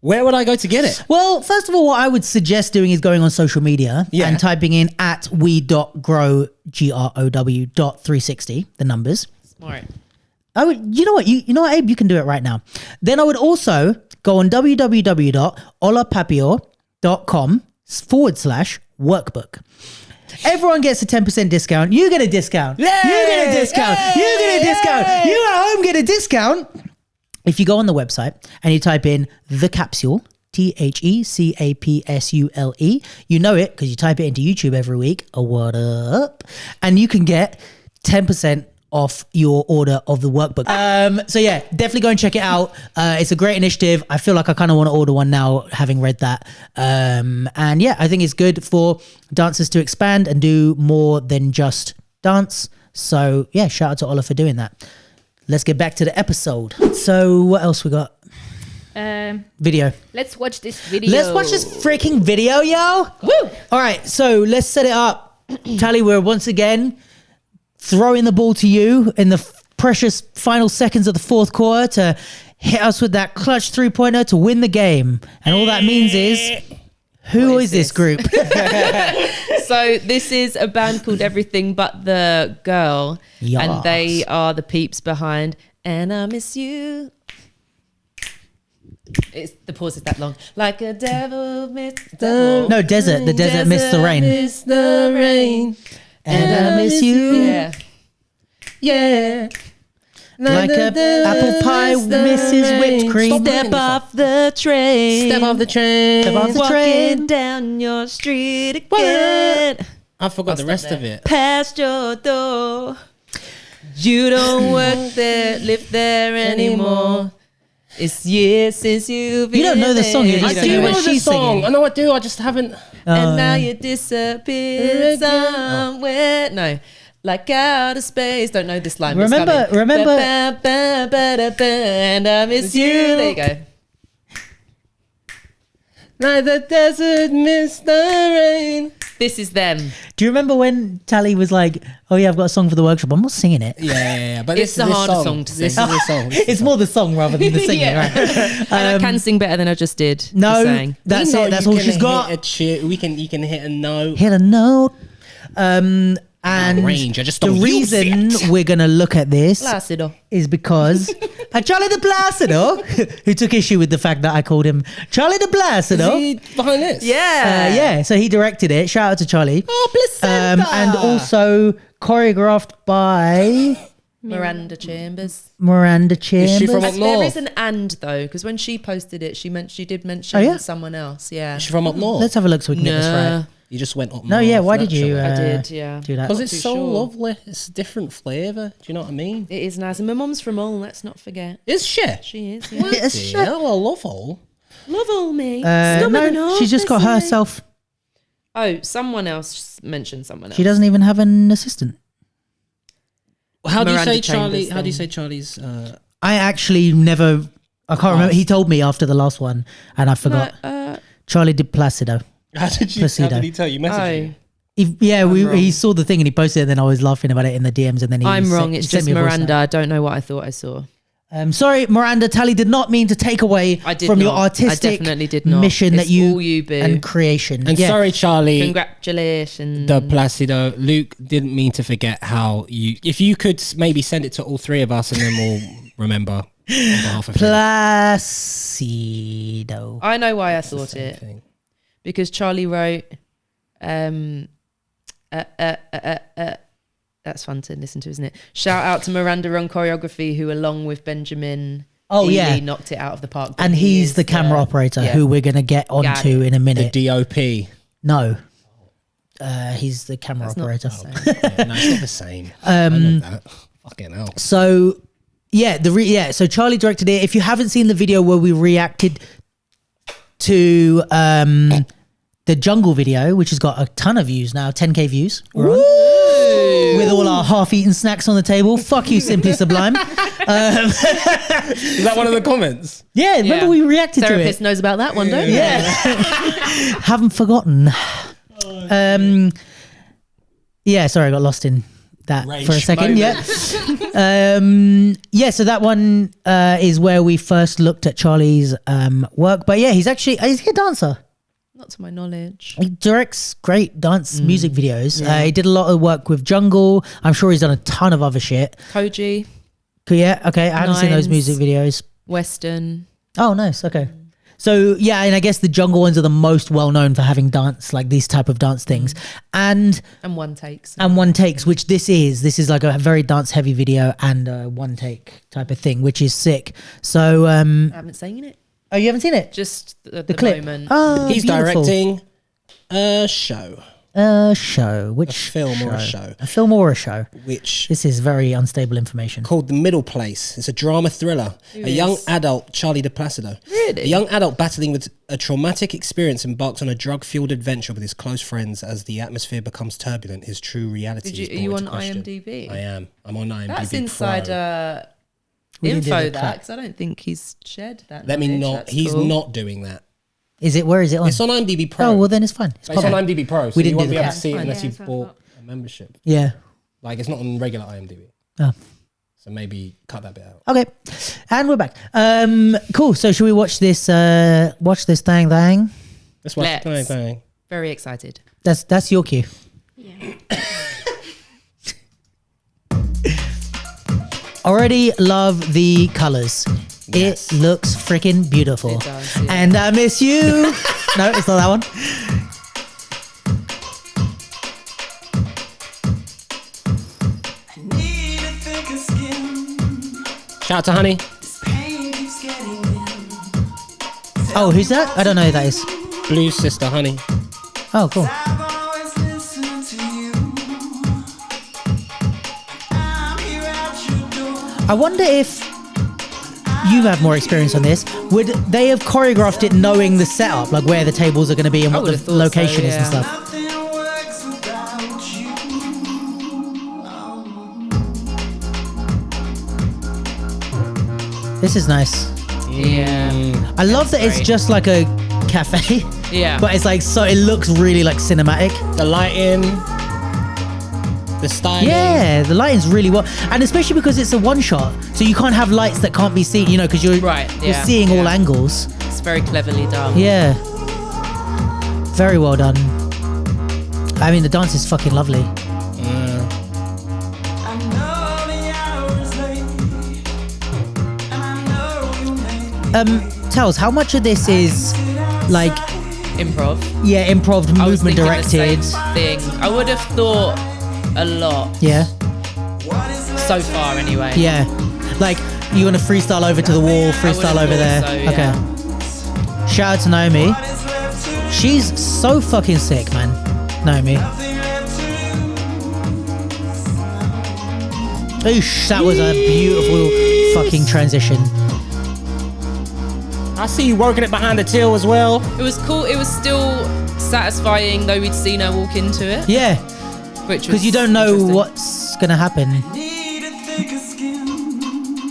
where would I go to get it? Well, first of all, what I would suggest doing is going on social media and typing in @we.grow, GROW.360, the numbers. Smart. You know what, Abe, you can do it right now. Then I would also go on www.olapapior.com/workbook. Everyone gets a 10% discount. You get a discount. Yay! You get a discount. Yay! You get a discount. Yay! You at home get a discount. If you go on the website and you type in the Capsule, THECAPSULE, you know it because you type it into YouTube every week. What up? And you can get 10% off your order of the workbook. So yeah, definitely go and check it out. It's a great initiative. I feel like I kind of want to order one now, having read that. And yeah, I think it's good for dancers to expand and do more than just dance. So yeah, shout out to Ola for doing that. Let's get back to the episode. So what else we got? Video. Let's watch this video. Let's watch this freaking video, yo. Woo! All right, so let's set it up. Tally, we're once again throwing the ball to you in the precious final seconds of the fourth quarter to hit us with that clutch three-pointer to win the game. And all that means is, who is this group? So this is a band called Everything But The Girl. Yes. And they are the peeps behind And I Miss You. The pause is that long. Like a devil missed the No, desert. The desert missed the rain. Missed the rain. And I miss you. Yeah. Yeah. Like a apple pie misses whipped cream. Step off the train. Step off the train. Step off the Walking train. down your street again. I forgot the rest of it. Past your door. You don't work there, live there anymore. It's years since you've been You don't know the song. You're I just do singing know what the she's song. singing. I know I do. I just haven't. And now you disappeared somewhere. No. Like out of space. Don't know this line. Remember. And I miss you. There you go. Like the desert missed the rain. This is them. Do you remember when Tally was like, "Oh yeah, I've got a song for the workshop. I'm not singing it." Yeah. But It's the harder song to This sing. is the song. It's more the song rather than the singing, Yeah. right? And I can sing better than I just did. just No, saying. that's We know it. That's you all can she's hit got. You can hit a note. Hit a note. And Range. I just the don't use reason it. we're gonna look at this Placido. is because Charlie de Placido, who took issue with the fact that I called him Charlie de Placido. Is he behind this? Yeah, so he directed it. Shout out to Charlie. Oh, placenta. And also choreographed by Miranda Chambers. Miranda Chambers. Is she from up There north? is an and though, because when she posted it, she did mention Oh, yeah? someone else. Yeah. Is she from up north? Let's have a look so we can get this right. You just went up No, north. yeah, why did you naturally. I did, yeah. do that? Because it's too so sure. lovely. It's a different flavour. Do you know what I mean? It is nice. And my mum's from Hull, let's not forget. Is she? She is, yeah. Yes, Yeah, well, I love all. Love all me. no, she's just got herself. Oh, someone else mentioned someone else. She doesn't even have an assistant. How do you Miranda say Charlie? Chambers How do you thing. say Charlie's? I actually never. I can't remember. He told me after the last one, and I forgot. Charlie de Placido. How did Placido. he tell you? Message you? He saw the thing and he posted it, and then I was laughing about it in the DMs, and then he. I'm wrong. he It's sent just me a voice Miranda. note. I don't know what I thought I saw. Sorry, Miranda. Tally did not mean to take away I did from your not. I artistic definitely did not. mission It's that you, all you, boo. and creation. And Yeah. sorry, Charlie. Congratulations. The Placido. Luke didn't mean to forget how you. If you could maybe send it to all three of us, and then we'll remember on behalf of him. Placido. I know why I thought Same it. thing. Because Charlie wrote, that's fun to listen to, isn't it? Shout out to Miranda on choreography, who along with Benjamin Oh, Ely yeah. knocked it out of the park. And He he's is the camera operator yeah. who we're going to get Got onto it. in a The minute. DOP. No. He's the camera That's not operator. the same. Yeah, no, it's not the same. I know that. Fucking hell. So, yeah, so Charlie directed it. If you haven't seen the video where we reacted to the jungle video, which has got a ton of views now, 10k views, we're on, with all our half-eaten snacks on the table. Fuck you, Simply Sublime. Is that one of the comments? Yeah, remember Yeah. we reacted to Therapist it. knows about that one, don't you? Yeah. Haven't forgotten. Yeah, sorry, I got lost in that Rage for a second. moment. Yeah. So that one is where we first looked at Charlie's work. But yeah, he's he a dancer. Not to my knowledge. He directs great dance music videos. He did a lot of work with Jungle. I'm sure he's done a ton of other shit. Koji, Yeah, okay. I haven't seen those Nines. music videos. Western. Oh, nice. Okay. So yeah, and I guess the Jungle ones are the most well known for having dance, like these type of dance things, and One takes. one takes, which this is like a very dance heavy video and a one take type of thing, which is sick. So I haven't seen it. oh, you haven't seen it? Just the clip. moment. Oh, He's beautiful. directing a show. A show, which A film or a show. A film or a show. Which This is very unstable information. called The Middle Place. It's a drama thriller. A young is? adult, Charlie de Placido. Really? A young adult battling with a traumatic experience embarks on a drug-fueled adventure with his close friends as the atmosphere becomes turbulent. His true reality is Are brought you on into question. IMDb? I am. I'm on IMDb. That's Pro. insider We didn't do info, the that, clap. because I don't think he's shared that. Let me knowledge. not. That's He's cool. not doing that. Is it? Where is it on? It's on IMDb Pro. Oh well, then it's fine. It's It's on public. IMDb Pro, so We you didn't won't do be the able to clap. see it Fine. unless Yeah, you've that's what I bought a membership. Yeah. Like, it's not on regular IMDb. Oh. So maybe cut that bit out. Okay. And we're back. Cool. So should we watch this? Watch this thing. Let's watch Let's. the thing. Very excited. That's your cue. Yeah. Already love the colors. Yes. It looks freaking beautiful. It does, yeah. And I miss you. No, it's not that one. Shout out to Honey. Oh, who's that? I don't know who that is. Blue Sister Honey. Oh, cool. I wonder if you have more experience on this. Would they have choreographed it knowing the setup, like where the tables are going to be and I what would the have thought location so, is and yeah. stuff? This is nice. Yeah. I love that it's great. just like a cafe. Yeah. But it's like, so it looks really like cinematic. The lighting, the styling. Yeah, the lighting's really well, and especially because it's a one shot, so you can't have lights that can't be seen, you know, because you're seeing all angles. It's very cleverly done. Yeah, very well done. I mean, the dance is fucking lovely. Tells, how much of this is like Improv. Yeah, improv, I was movement thinking directed. the same thing. I would have thought a lot. Yeah. So far, anyway. Yeah. Like, you want to freestyle over to the wall, freestyle over there. So, yeah. Okay. Shout out to Naomi. She's so fucking sick, man. Naomi. Oosh, that was a beautiful fucking transition. I see you working it behind the till as well. It was cool. It was still satisfying, though we'd seen her walk into it. Yeah. Which because you don't know what's going to happen.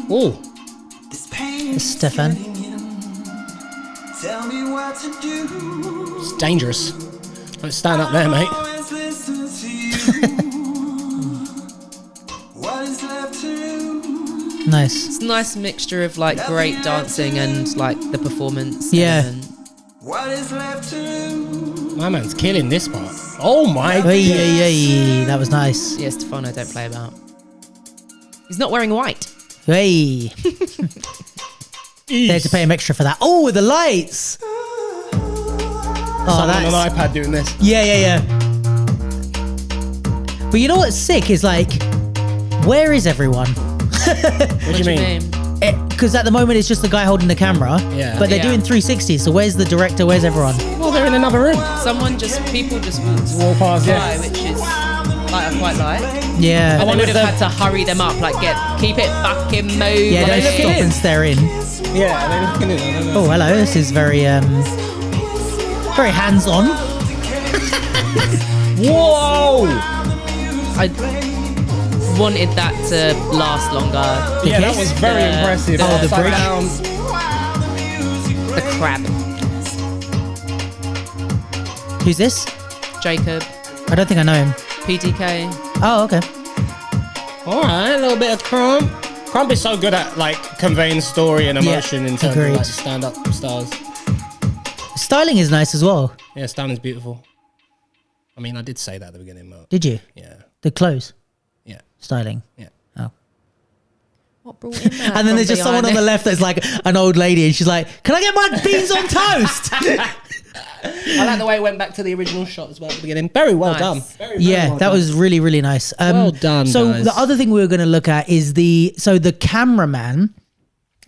Oh. Stefan. It's dangerous. Don't stand up there, mate. Nice. It's a nice mixture of like great dancing and like the performance. Yeah. element. My man's killing this part. Oh my god. Hey, that was nice. Yeah, Stefano, don't play about. He's not wearing white. Hey. They had to pay him extra for that. Oh, the lights. Oh, Someone that's on an iPad doing this. Yeah. But you know what's sick is like, where is everyone? What do you mean? Because at the moment it's just the guy holding the camera. Yeah. But they're doing 360. So where's the director? Where's everyone? Well, they're in another room. People just Walk past, by, which is like I quite like. Yeah. And they would have had to hurry them up, like keep it fucking moving. Yeah, don't stop and stare in. Yeah, they're looking in. I don't know. Oh, hello. This is very very hands-on. Whoa! I wanted that to last longer. Yeah, that was very impressive. Oh, the Upside bridge. down. The crab. Who's this? Jacob. I don't think I know him. PDK. Oh, okay. All right, a little bit of Crump. Crump is so good at like conveying story and emotion in terms of like stand-up stars. Styling is nice as well. Yeah, styling's beautiful. I mean, I did say that at the beginning, Mo. Did you? Yeah. The clothes? Yeah. Styling? Yeah. Oh. What brought in that? And then there's just someone on the left that's like an old lady and she's like, can I get my beans on toast? I like the way it went back to the original shot as well at the beginning. Very well done. Very Yeah, well that done. was really, really nice. Well done, So guys. the other thing we were going to look at is the cameraman.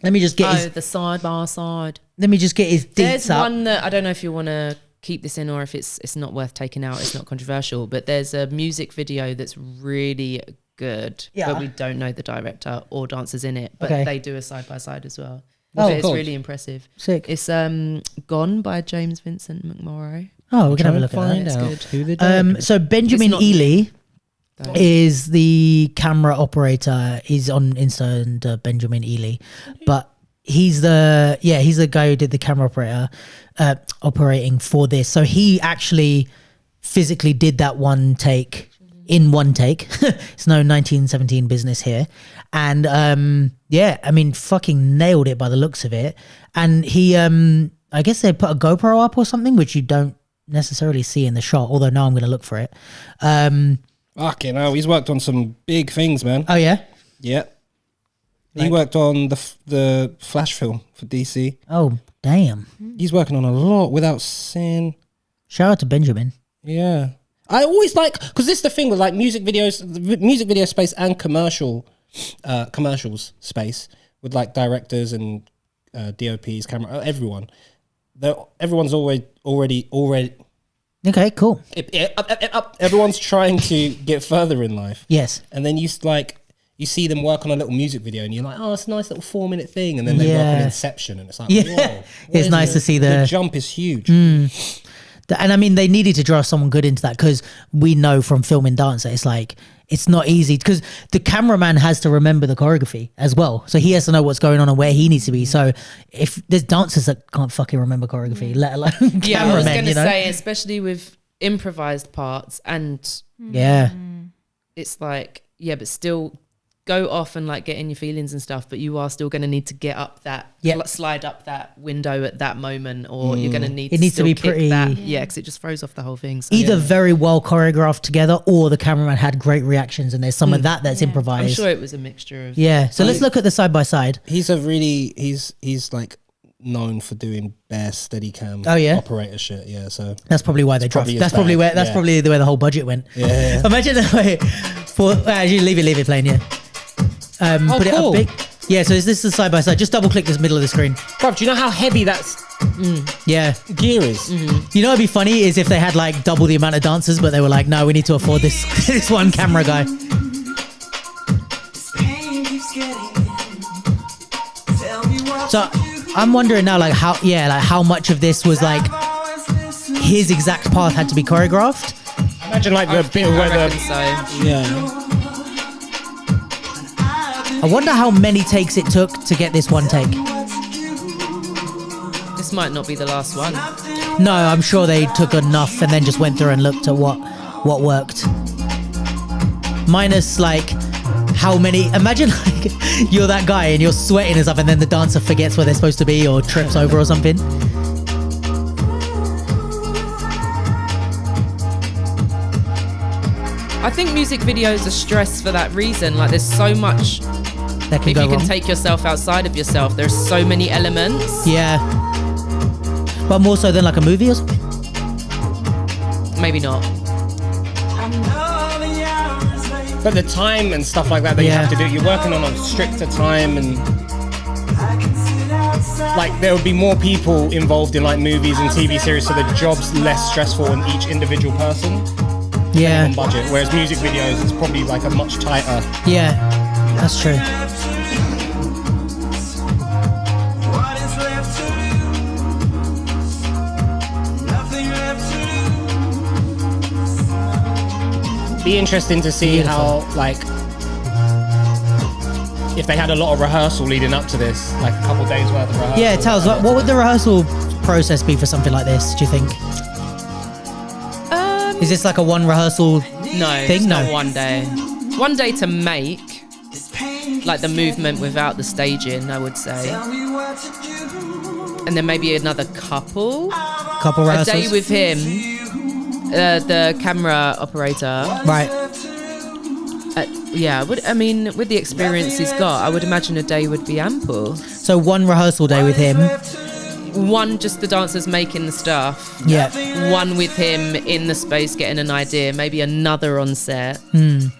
Let me just get the side by side. Let me just get his There's deets up. one that I don't know if you want to keep this in or if it's not worth taking out. It's not controversial, but there's a music video that's really good. Yeah. But we don't know the director or dancers in it, but Okay. they do a side by side as well. Oh, So it's cool. really impressive. Sick. It's Gone by James Vincent McMorrow. Oh, we can have a look at Find that. out good. who the director is. So Benjamin not- Ely Though. is the camera operator. He's on Insta and Benjamin Ely, but he's the guy who did the camera operating for this. So he actually physically did that one take in one take. It's no 1917 business here. And I mean, fucking nailed it by the looks of it. And he I guess they put a GoPro up or something, which you don't necessarily see in the shot, although now I'm going to look for it. Fucking hell, he's worked on some big things, man. Oh yeah. Yeah. He worked on the Flash film for DC. Oh damn. He's working on a lot without sin. Shout out to Benjamin. Yeah. I always like, because this is the thing with like music videos, the music video space and commercials space with like directors and DOPs, camera, everyone. Everyone's already. Okay, cool. Everyone's trying to get further in life. Yes. And then you see them work on a little music video and you're like, oh, it's a nice little 4-minute thing. And then they work on Inception and it's like, whoa. It's nice to see the the jump is huge. And I mean, they needed to draw someone good into that because we know from film and dance that it's like, it's not easy because the cameraman has to remember the choreography as well. So he has to know what's going on and where he needs to be. So if there's dancers that can't fucking remember choreography, let alone cameramen, I was going to say, especially with improvised parts and it's like, but still go off and like get in your feelings and stuff, but you are still going to need to get up that slide up that window at that moment, or you're going to need it needs to be pretty that, because it just throws off the whole thing. So, either very well choreographed together, or the cameraman had great reactions and there's some of that's improvised. I'm sure it was a mixture of so let's look at the side by side. He's like known for doing bare Steadicam operator shit. So that's probably why they dropped. That's probably where the whole budget went. Imagine the way actually leave it playing. Put it up big. Yeah, so this is the side by side. Just double click this middle of the screen. Bruv, do you know how heavy that's gear is? You know what'd be funny is if they had like double the amount of dancers, but they were like, no, we need to afford this this one camera guy. So I'm wondering now, like how much of this was like his exact path had to be choreographed. Imagine like the bit where the I wonder how many takes it took to get this one take. This might not be the last one. No, I'm sure they took enough and then just went through and looked at what worked. Minus like how many. Imagine like you're that guy and you're sweating and stuff, and then the dancer forgets where they're supposed to be or trips over or something. I think music videos are stressed for that reason. Like there's so much. That can if go you can wrong. take yourself outside of yourself, there's so many elements. Yeah. But more so than like a movie or something? Maybe not. But the time and stuff like that you have to do, you're working on a stricter time, and like there would be more people involved in like movies and TV series, so the job's less stressful in each individual person. On budget. Whereas music videos, it's probably like a much tighter. Yeah, that's true. Be interesting to see how like if they had a lot of rehearsal leading up to this, like a couple days worth of rehearsal. Yeah, tell us what would the rehearsal process be for something like this? Do you think? Is this like a one rehearsal thing? It's not one day. One day to make like the movement without the staging, I would say. And then maybe another couple rehearsals. A day with him, the camera operator. Right. With the experience he's got, I would imagine a day would be ample. So one rehearsal day with him. One, just the dancers making the stuff. Yeah. One with him in the space getting an idea. Maybe another on set. And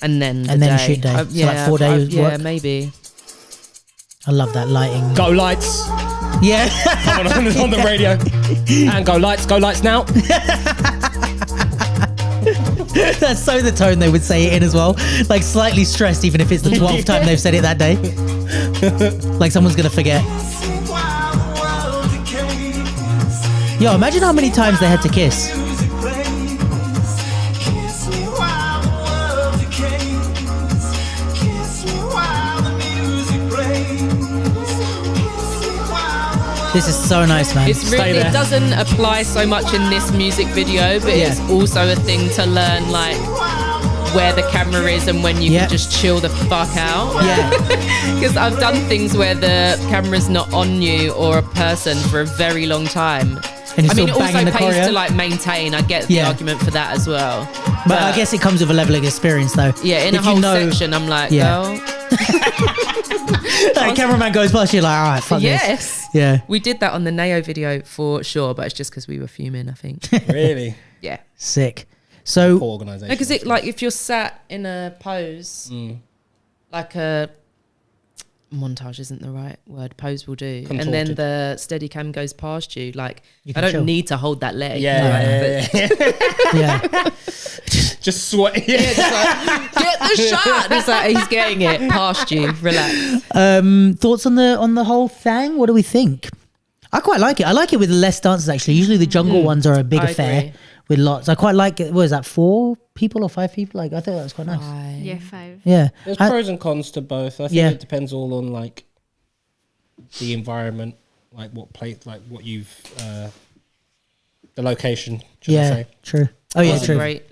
then a shoot day. So like 4 days work? Yeah, maybe. I love that lighting. Go lights. Yeah. Come on the radio. And go lights now. That's so the tone they would say it in as well. Like slightly stressed, even if it's the 12th time they've said it that day. Like someone's going to forget. Yo, imagine how many times they had to kiss. This is so nice, man. It's really, it doesn't apply so much in this music video, but it's also a thing to learn, like where the camera is and when you can just chill the fuck out. Yeah. Because I've done things where the camera's not on you or a person for a very long time. And I mean, it also the pays choreo. to like maintain. I get the argument for that as well. But I guess it comes with a level of experience, though. Yeah, in a whole section, I'm like, girl. Like, cameraman goes past you, like, all right, fuck this. Yeah. We did that on the Neo video for sure, but it's just because we were fuming, I think. Really? Yeah. Sick. So, organization. Because it, like, if you're sat in a pose, like a montage isn't the right word, pose will do, Contorted. and then the Steadicam goes past you, like, I don't chill. need to hold that leg. Yeah. Just sweat. Just like, get the shot. It's like he's getting it past you. Relax. Thoughts on the whole thing? What do we think? I quite like it. I like it with less dancers actually. Usually the jungle ones are a big I affair agree. with lots. I quite like it. What is that? 4 people or 5 people? Like I thought that was quite nice. Yeah, 5. Yeah. There's pros and cons to both. I think Yeah. it depends all on like the environment, like what place, like what you've, the location. Should I Yeah. say? True. Oh yeah, It's a true. great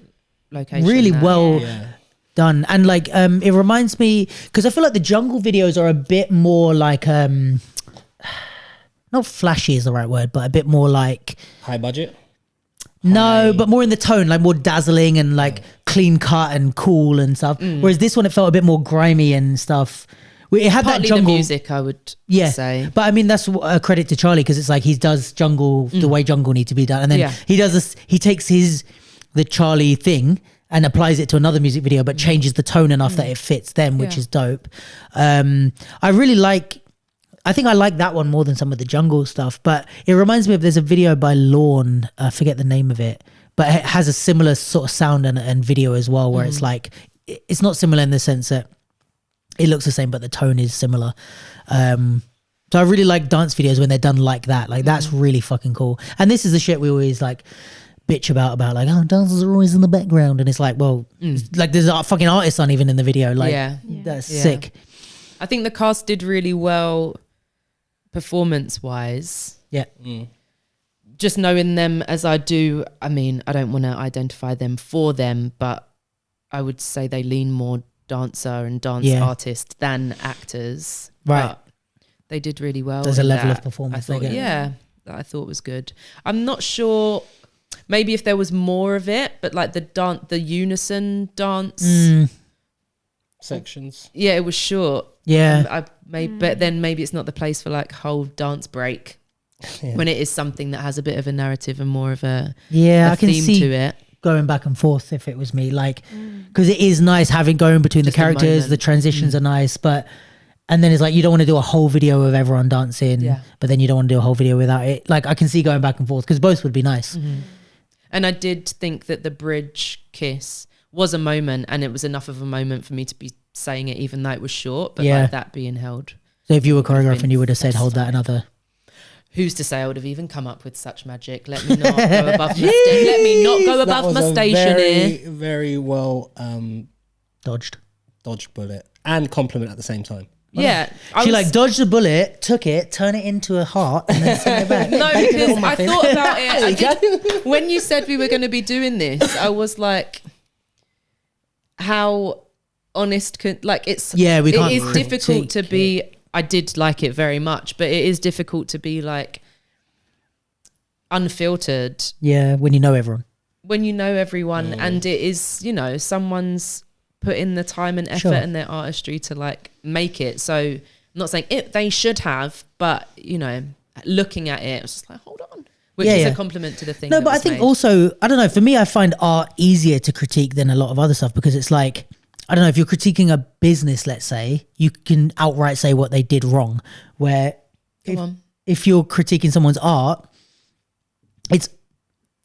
location. Really there. well Yeah. done. And like it reminds me because I feel like the jungle videos are a bit more like not flashy is the right word, but a bit more like High budget. no, but more in the tone, like more dazzling and like clean cut and cool and stuff. Whereas this one, it felt a bit more grimy and stuff. It had Partly that jungle the music, I would yeah, say. but I mean that's a credit to Charlie because it's like he does jungle the way jungle need to be done, and then Yeah. he does this. He takes the Charlie thing and applies it to another music video, but changes the tone enough that it fits them, which Yeah. is dope. I really like. I think I like that one more than some of the jungle stuff, but it reminds me of there's a video by Lorne. I forget the name of it, but it has a similar sort of sound and video as well, where it's like it's not similar in the sense that it looks the same, but the tone is similar. So I really like dance videos when they're done like that. Like that's really fucking cool. And this is the shit we always like bitch about like, oh, dancers are always in the background, and it's like, well, it's like there's fucking artists aren't even in the video. Like Yeah. that's Yeah. sick. I think the cast did really well performance-wise. Yeah. Just knowing them as I do, I mean, I don't want to identify them for them, but I would say they lean more dancer and dance Yeah. artist than actors. Right. But they did really well. There's a in level of that. performance I they thought, get. yeah, that I thought was good. I'm not sure. Maybe if there was more of it, but like the unison dance, Sections. yeah, it was short. Yeah. But then maybe it's not the place for like whole dance break when it is something that has a bit of a narrative and more of a Yeah, I can theme see to it. going back and forth if it was me, like because it is nice having going between Just the a characters, moment. the transitions are nice, but and then it's like you don't want to do a whole video of everyone dancing, Yeah. but then you don't want to do a whole video without it. Like I can see going back and forth because both would be nice. And I did think that the bridge kiss was a moment, and it was enough of a moment for me to be saying it, even though it was short. But Yeah. like that being held, So if you were have choreographing, been you would have said, "Hold that another." who's to say I would have even come up with such magic? Let me not go above my let me not go That above was my a station very, here. very well Dodged. dodged bullet and compliment at the same time. Yeah, She like dodged the bullet, took it, turned it into a heart, and then sent it back. no, because I thought about it. When you said we were going to be doing this, I was like, how honest can like it's Yeah, we can't it is difficult to critique be. I did like it very much, but it is difficult to be like unfiltered Yeah, when you know everyone. when you know everyone, and it is, you know, someone's put in the time and effort Sure. and their artistry to like make it. So I'm not saying it they should have, but you know, looking at it, it's just like, hold on, which Yeah, is yeah. a compliment to the thing. No, that but I was think made. also, I don't know, for me, I find art easier to critique than a lot of other stuff because it's like, I don't know, if you're critiquing a business, let's say, you can outright say what they did wrong. Where Come on. if you're critiquing someone's art, it's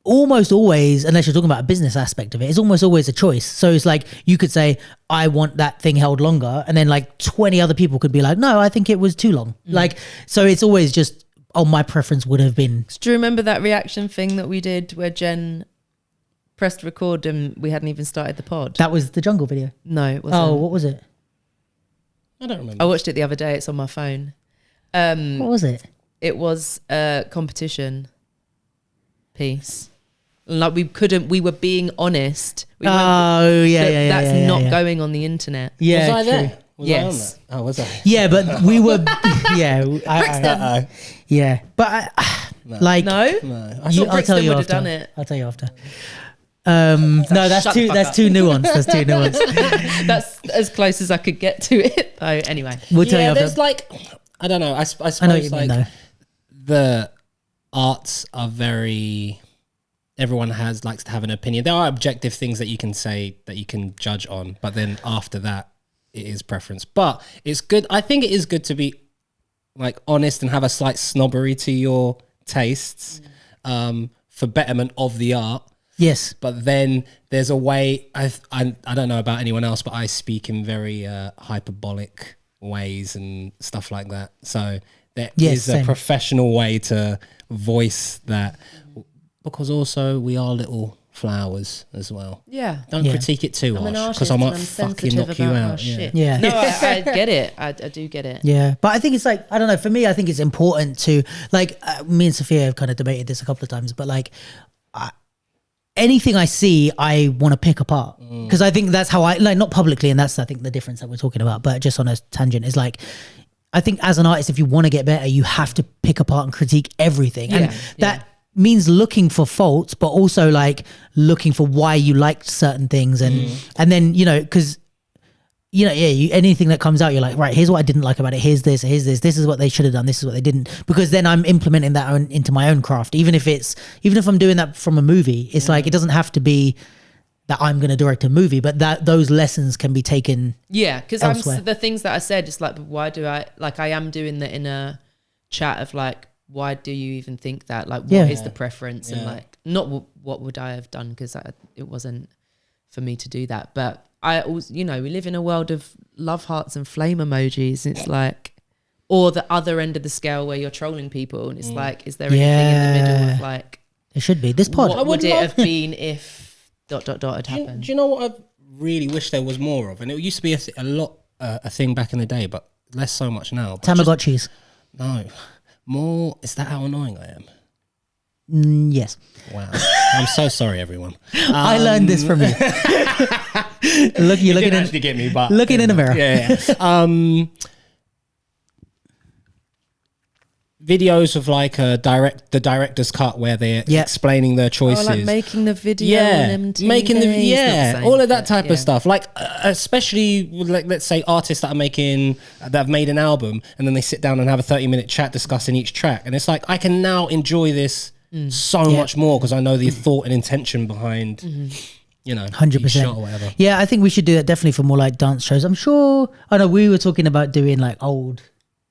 almost always, unless you're talking about a business aspect of it, it's almost always a choice. So it's like you could say, I want that thing held longer. And then like 20 other people could be like, no, I think it was too long. Like, so it's always just, oh, my preference would have been. Do you remember that reaction thing that we did where Jen pressed record and we hadn't even started the pod? That was the jungle video. No, it wasn't. Oh, what was it? I don't remember. I watched it the other day. It's on my phone. What was it? It was a competition piece. Like we were being honest. We weren't- Oh, yeah, that yeah, yeah. that's yeah, not yeah. going on the internet. Yeah, was I true. there? Was I on Yes. that? Oh, was I? Yeah, but we were, yeah, Uh-oh. yeah, but like, No? No. I thought I'll tell Brixton you would have after. done it. I'll tell you after. No, that's Shut the too. fuck That's up. too nuanced. That's too nuanced. That's as close as I could get to it. Though. Anyway, We'll tell you Yeah, after. there's like, I don't know. I suppose I know what you mean, like though. the arts are very. Everyone likes to have an opinion. There are objective things that you can say that you can judge on, but then after that, it is preference. But it's good. I think it is good to be like honest and have a slight snobbery to your tastes for betterment of the art. Yes. But then there's a way. I don't know about anyone else, but I speak in very hyperbolic ways and stuff like that. So there Yes, is a same. professional way to voice that, because also we are little flowers as well. Yeah. Don't critique it too I'm an harsh, artist because I might and I'm fucking sensitive knock you about out. our shit. Yeah. No, I get it. I do get it. Yeah, but I think it's like, I don't know, for me I think it's important to like me and Sophia have kind of debated this a couple of times, but like anything I see I want to pick apart, because I think that's how I like, not publicly, and that's I think the difference that we're talking about, but just on a tangent is like, I think as an artist, if you want to get better, you have to pick apart and critique everything, and that means looking for faults, but also like looking for why you liked certain things, and then, you know, because anything that comes out, you're like, right, here's what I didn't like about it, here's this is what they should have done, this is what they didn't, because then I'm implementing that into my own craft, even if I'm doing that from a movie, it's like, it doesn't have to be that I'm going to direct a movie, but that those lessons can be taken. Yeah, because elsewhere. the things that I said, it's like, why do I, like, I am doing the inner chat of like, why do you even think that? Like, what is the preference? And like, not what would I have done, because it wasn't for me to do that. But I also, you know, we live in a world of love hearts and flame emojis. It's like, or the other end of the scale where you're trolling people, and it's like, is there anything in the middle of like, It should be this pod. what would it have been if ... had happened? Do you know what I really wish there was more of? And it used to be a thing back in the day, but less so much now. But Tamagotchis. no, more. Is that how annoying I am? Yes. Wow. I'm so sorry, everyone. I learned this from you. Look, you're looking actually get me, but looking in the mirror. Yeah. Videos of like the director's cut where they're explaining their choices. Oh, like making the video. And making the It's not the same, all of that but type of stuff. Like especially like, let's say artists that have made an album, and then they sit down and have a 30-minute chat discussing each track, and it's like, I can now enjoy this so much more because I know the thought and intention behind. You know, 100%. or whatever. Yeah, I think we should do that definitely for more like dance shows. I'm sure. I know we were talking about doing like old.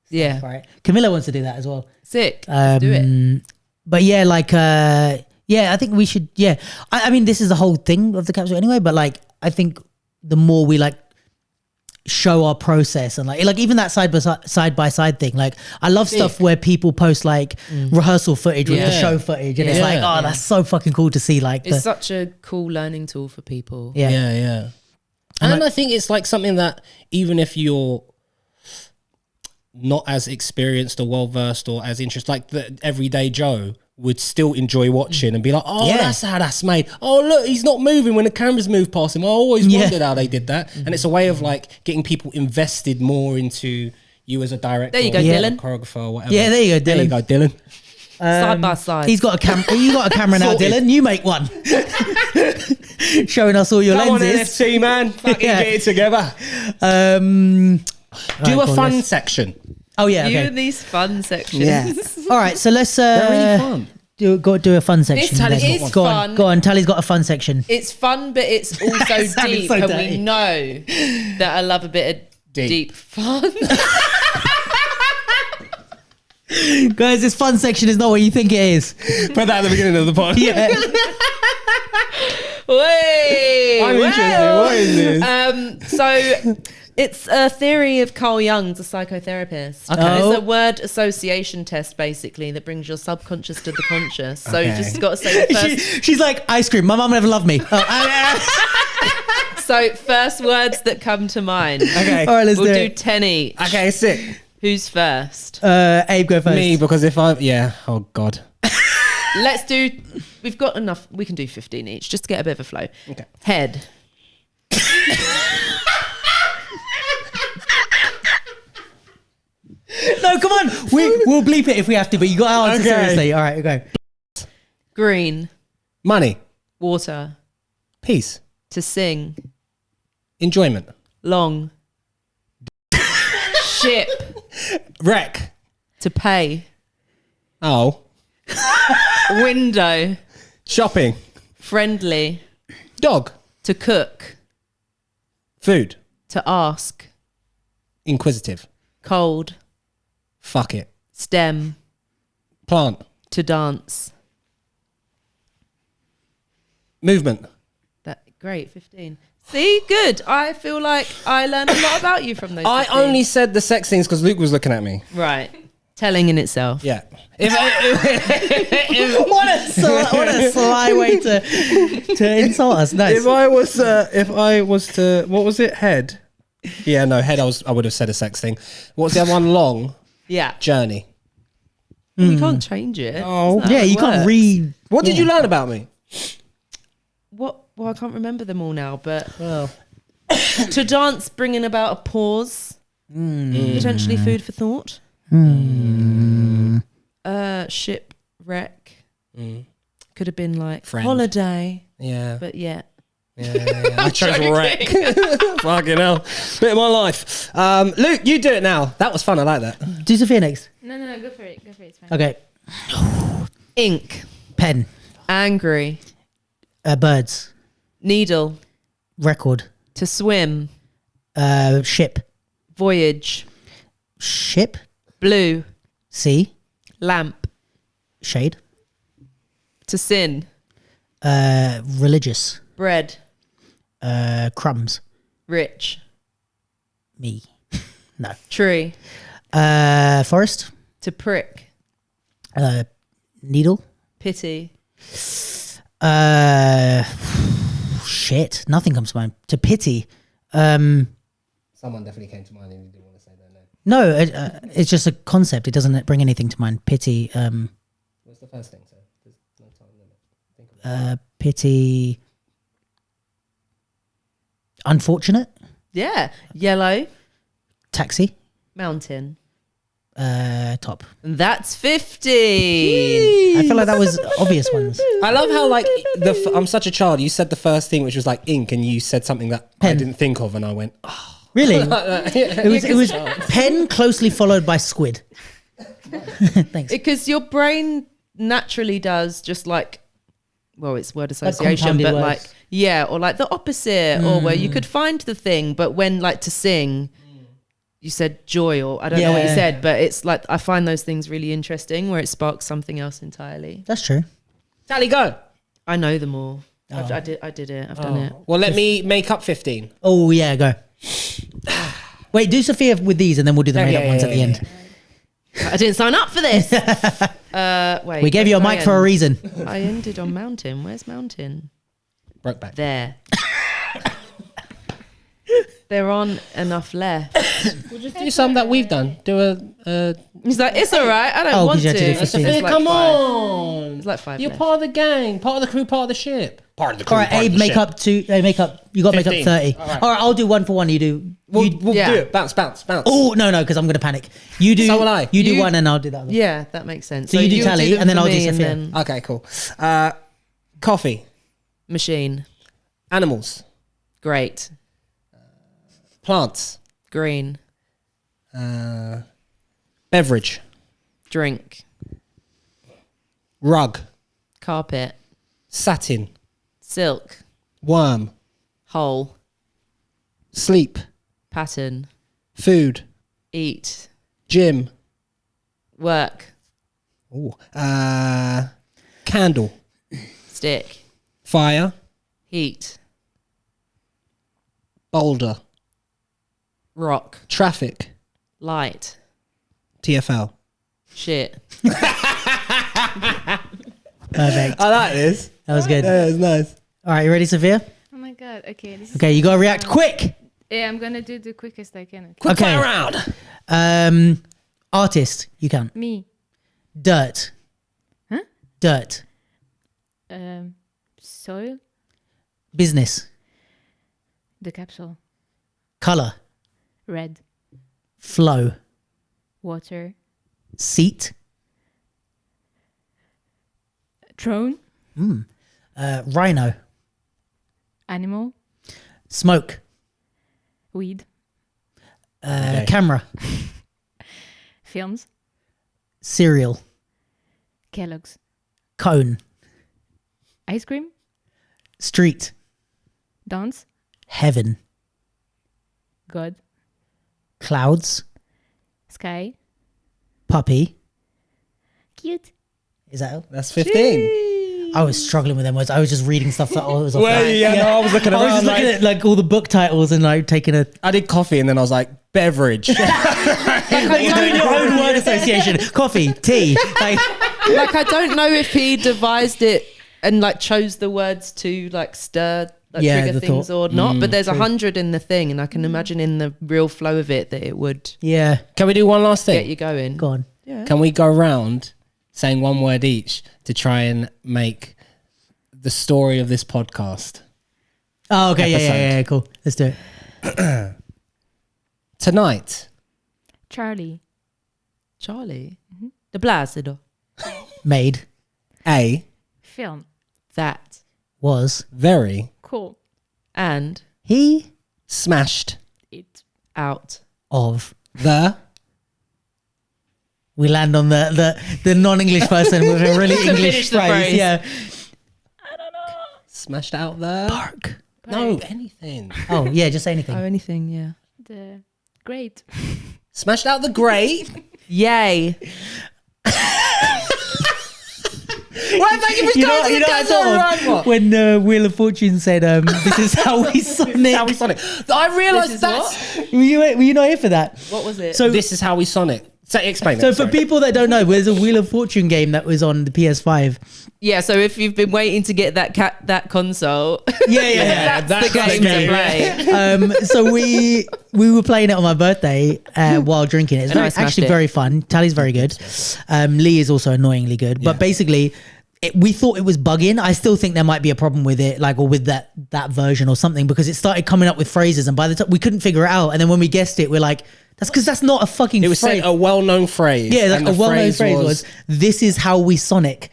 Yeah. Right. Camilla wants to do that as well. Sick. Let's do it. But yeah, like, I think we should, I mean, this is the whole thing of the capsule anyway, but like, I think the more we like show our process and like even that side by side thing, like I love stuff where people post like rehearsal footage with the show footage, and it's like, oh, that's so fucking cool to see. Like, it's such a cool learning tool for people. Yeah. And I think it's like something that even if you're not as experienced or well versed or as interested, like the everyday Joe would still enjoy watching and be like, oh, that's how that's made. Oh, look, he's not moving when the cameras move past him. I always wondered how they did that. And it's a way of like getting people invested more into you as a director. There you go, or Dylan. choreographer or whatever. Yeah, there you go, Dylan. There you go, Dylan. Side by side. He's got a camera. You got a camera now, Dylan. You make one. Showing us all your Come lenses. on, NFT, man. Fucking get it together. Do a fun section. Oh yeah, You okay. and these fun sections. Yeah. All right, so let's They're really fun. do a fun section. Tally then. is Go fun. on, go on. Tally's got a fun section. It's fun, but it's also sounded deep, so and dirty. we know that I love a bit of deep fun. Guys, this fun section is not what you think it is. Put that at the beginning of the pod. Yeah. Wait, I'm interested. What is this? So it's a theory of Carl Jung's, a psychotherapist. Okay. It's a word association test, basically, that brings your subconscious to the conscious. So you just got to say the first. She's like, ice cream. My mum never loved me. Oh, So first words that come to mind. Okay. all right, let's We'll do do it. 10 each. Okay, sick. Who's first? Abe, go first. Me, because if I, oh God. Let's do, we've got enough, we can do 15 each, just to get a bit of a flow. Okay. Head. No, come on. We'll bleep it if we have to, but you got to answer Okay. seriously. All right, go. Green. Money. Water. Peace. To sing. Enjoyment. Long. Ship. Wreck. To pay. Oh. Window. Shopping. Friendly. Dog. To cook. Food. To ask. Inquisitive. Cold. Fuck it. Stem. Plant. To dance. Movement. Great, 15. See, good. I feel like I learned a lot about you from those. I 15. only said the sex things because Luke was looking at me. Right. Telling in itself. Yeah. What a sly way to insult us. Nice. If I was to, what was it? Head. Yeah, no, head. I would have said a sex thing. What's the other one? Long. Yeah. Journey. You can't change it. Oh. Isn't that Yeah, how it you can't works? read. What did you learn about me? What? Well, I can't remember them all now, but Well, to dance, bringing about a pause, potentially food for thought. Shipwreck. Could have been like Friend. holiday, yeah. but yeah. Yeah. I chose wreck. Fucking hell. Bit of my life. Luke, you do it now. That was fun. I like that. Do Sophia next. No, go for it. Go for it. It's fine. Okay. Ink, Pen. angry, Birds. needle, Record. to swim, Ship. voyage, Ship. blue, Sea. lamp, Shade. to sin, Religious. bread, Crumbs. rich, Me. No. tree, Forest. to prick, Needle. pity, Shit. Nothing comes to mind. To pity. Someone definitely came to mind and you didn't want to say their name. No, it's just a concept. It doesn't bring anything to mind. Pity. What's the first thing? So there's no time limit. Think about Pity. Unfortunate. yeah, yellow, Taxi. mountain. Top. And that's 15. I feel like that was obvious ones. I love how like I'm such a child. You said the first thing, which was like ink, and you said something that I Pen. didn't think of, and I went, oh. Really? It was pen closely followed by squid. Thanks. Because your brain naturally does just like, well, it's word association, compounded but words. like, yeah, or like the opposite, or where you could find the thing, but when like to sing, you said joy, or I don't know what you Yeah. said, but it's like, I find those things really interesting where it sparks something else entirely. That's true. Sally, go. I know them all. Oh. I did it. I've done it. Well, let me make up 15. Oh yeah, go. Wait, do Sophia with these, and then we'll do the Yeah, made up yeah, ones yeah, at the yeah, end. I didn't sign up for this. Wait. We gave you a where mic did for a I end? reason. I ended on mountain. Where's mountain? Brokeback. There. There aren't enough left. We'll just do some that we've done. Do a. He's like, it's all right. I don't Oh, want 'cause you to. had to do It's 15. like come five. on. It's like 5 You're left. part of the gang, part of the crew, part of the ship. Part of the crew. All right, Abe, make up two. Make up. You got to make up 15. 30. All right. All right, I'll do one for one. You do. We'll Yeah. do it. Bounce. Oh no, because I'm gonna panic. You do. So will I. You do You- one, and I'll do that. One. Yeah, that makes sense. So you do you'll tally, them and then for I'll do me, and Sophia. then Okay, cool. Coffee. machine. Animals. Great. Plants. Green. Beverage. Drink. Rug. Carpet. Satin. Silk. Worm. Hole. Sleep. Pattern. Food. Eat. Gym. Work. Ooh. Candle. Stick. Fire. Heat. Boulder. Rock. Traffic. Light. TFL. Shit. Perfect. I like this. That was good. Yeah, it's nice. All right, you ready, Sophia? Oh my god. Okay. This is Okay, you gotta react quick. Yeah, I'm gonna do the quickest I can. Quick Okay. fire round. Artist, you count. Me. Dirt. Huh? Dirt. Soil. Business. The capsule. Color. Red. Flow. Water. Seat. Throne. Rhino. Animal. Smoke. Weed. Okay. Camera. Films. Cereal. Kellogg's. Cone. Ice cream. Street. Dance. Heaven. God. Clouds. Sky. Puppy. Cute. Is that all? That's 15. I was struggling with them words. I was just reading stuff that I was off. Well, yeah, no, I was looking I was around just looking like- at like all the book titles and like taking a. I did coffee and then I was like, beverage. You're doing your own word association. Coffee, tea. Like I don't know if he devised it and like chose the words to like stir trigger things or not, but there's 100 in the thing, and I can imagine in the real flow of it that it would Can we do one last thing? get you going. go on. Yeah. Can we go round saying one word each to try and make the story of this podcast? Oh, okay, Episode. yeah, cool. Let's do it. Tonight, Charlie. The Blasido. Made a Film. That. was very Cool. And he smashed It. out. of. the We land on the non-English person with a really English Finish the phrase. phrase. Yeah. smashed out the Park. no anything. Oh yeah, just say anything. Anything, yeah. The great. Smashed out the great. Yay. Well, thank you for You know what I thought of when Wheel of Fortune said, "This is how we Sonic." How we Sonic. I realised This is that's Were you not here for that? What was it? So this is how we Sonic. Say, explain So it. for sorry. people that don't know, there's a Wheel of Fortune game that was on the PS5. yeah, so if you've been waiting to get that console, Yeah. that's the game to play. So we were playing it on my birthday while drinking it. It's And I smashed actually it. very fun. Tally's very good. Lee is also annoyingly good. But basically, we thought it was bugging. I still think there might be a problem with it, like, or with that version or something, because it started coming up with phrases, and by the time we couldn't figure it out, and then when we guessed it, we're like, that's because that's not a fucking it was phrase. said a well-known phrase. Yeah, like and a the well-known phrase was, "This is how we Sonic."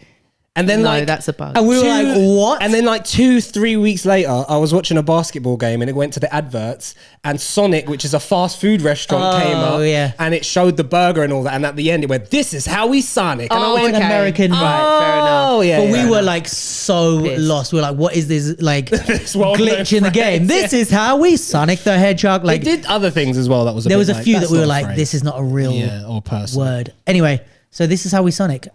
and then No, like that's a bug. And we were like, what? And then like 2-3 weeks later, I was watching a basketball game and it went to the adverts, and Sonic, which is a fast food restaurant, came up. yeah. And it showed the burger and all that. And at the end, it went, "This is how we Sonic." And I Oh, went, An American, Right, fair enough. "Oh yeah." But we yeah. were like so Pissed. lost. We were like, what is this like well-known glitch in the game? phrase, This is how we Sonic the Hedgehog. Like It did other things as well. That was there was a like, few that that's we were not a like, phrase. this is not a real or person. word. Anyway, so this is how we Sonic.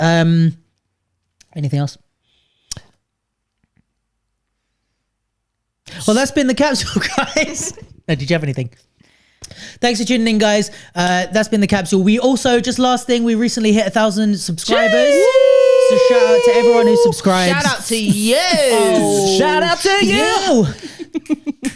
Anything else? Well, that's been the capsule, guys. No, did you have anything? Thanks for tuning in, guys. That's been the capsule. We also, just last thing, we recently hit 1,000 subscribers. So shout out to everyone who subscribes. Shout out to you. Shout out to you.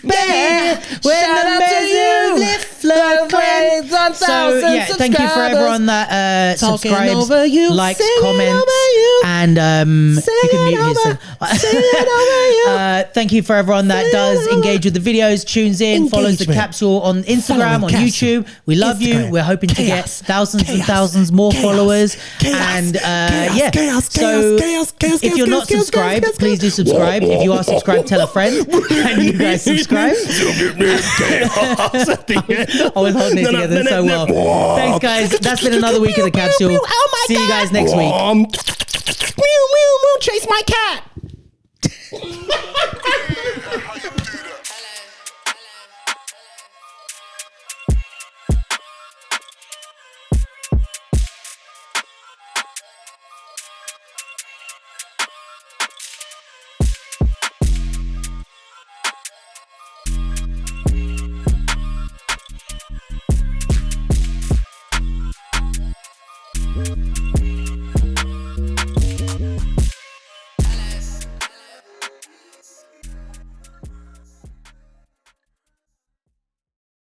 Baby, when the measure flood clean. So yeah, thank you for everyone that Talking subscribes, over you, likes, singing comments, over you, and he can mute his. Thank you for everyone that does engage with the videos, tunes in, follows the Engagement. capsule on Instagram, on Capsule. YouTube. We love you. Instagram. We're hoping to get Chaos. thousands and Chaos. thousands more Chaos. followers. Chaos. And Chaos. Chaos. so Chaos. Chaos. if you're not Chaos. subscribed, Chaos. please do subscribe. If you are subscribed, tell a friend, and you guys subscribe. I was holding it together so well. Thanks, guys. That's been another week of the capsule. See you guys next week. Chase my cat.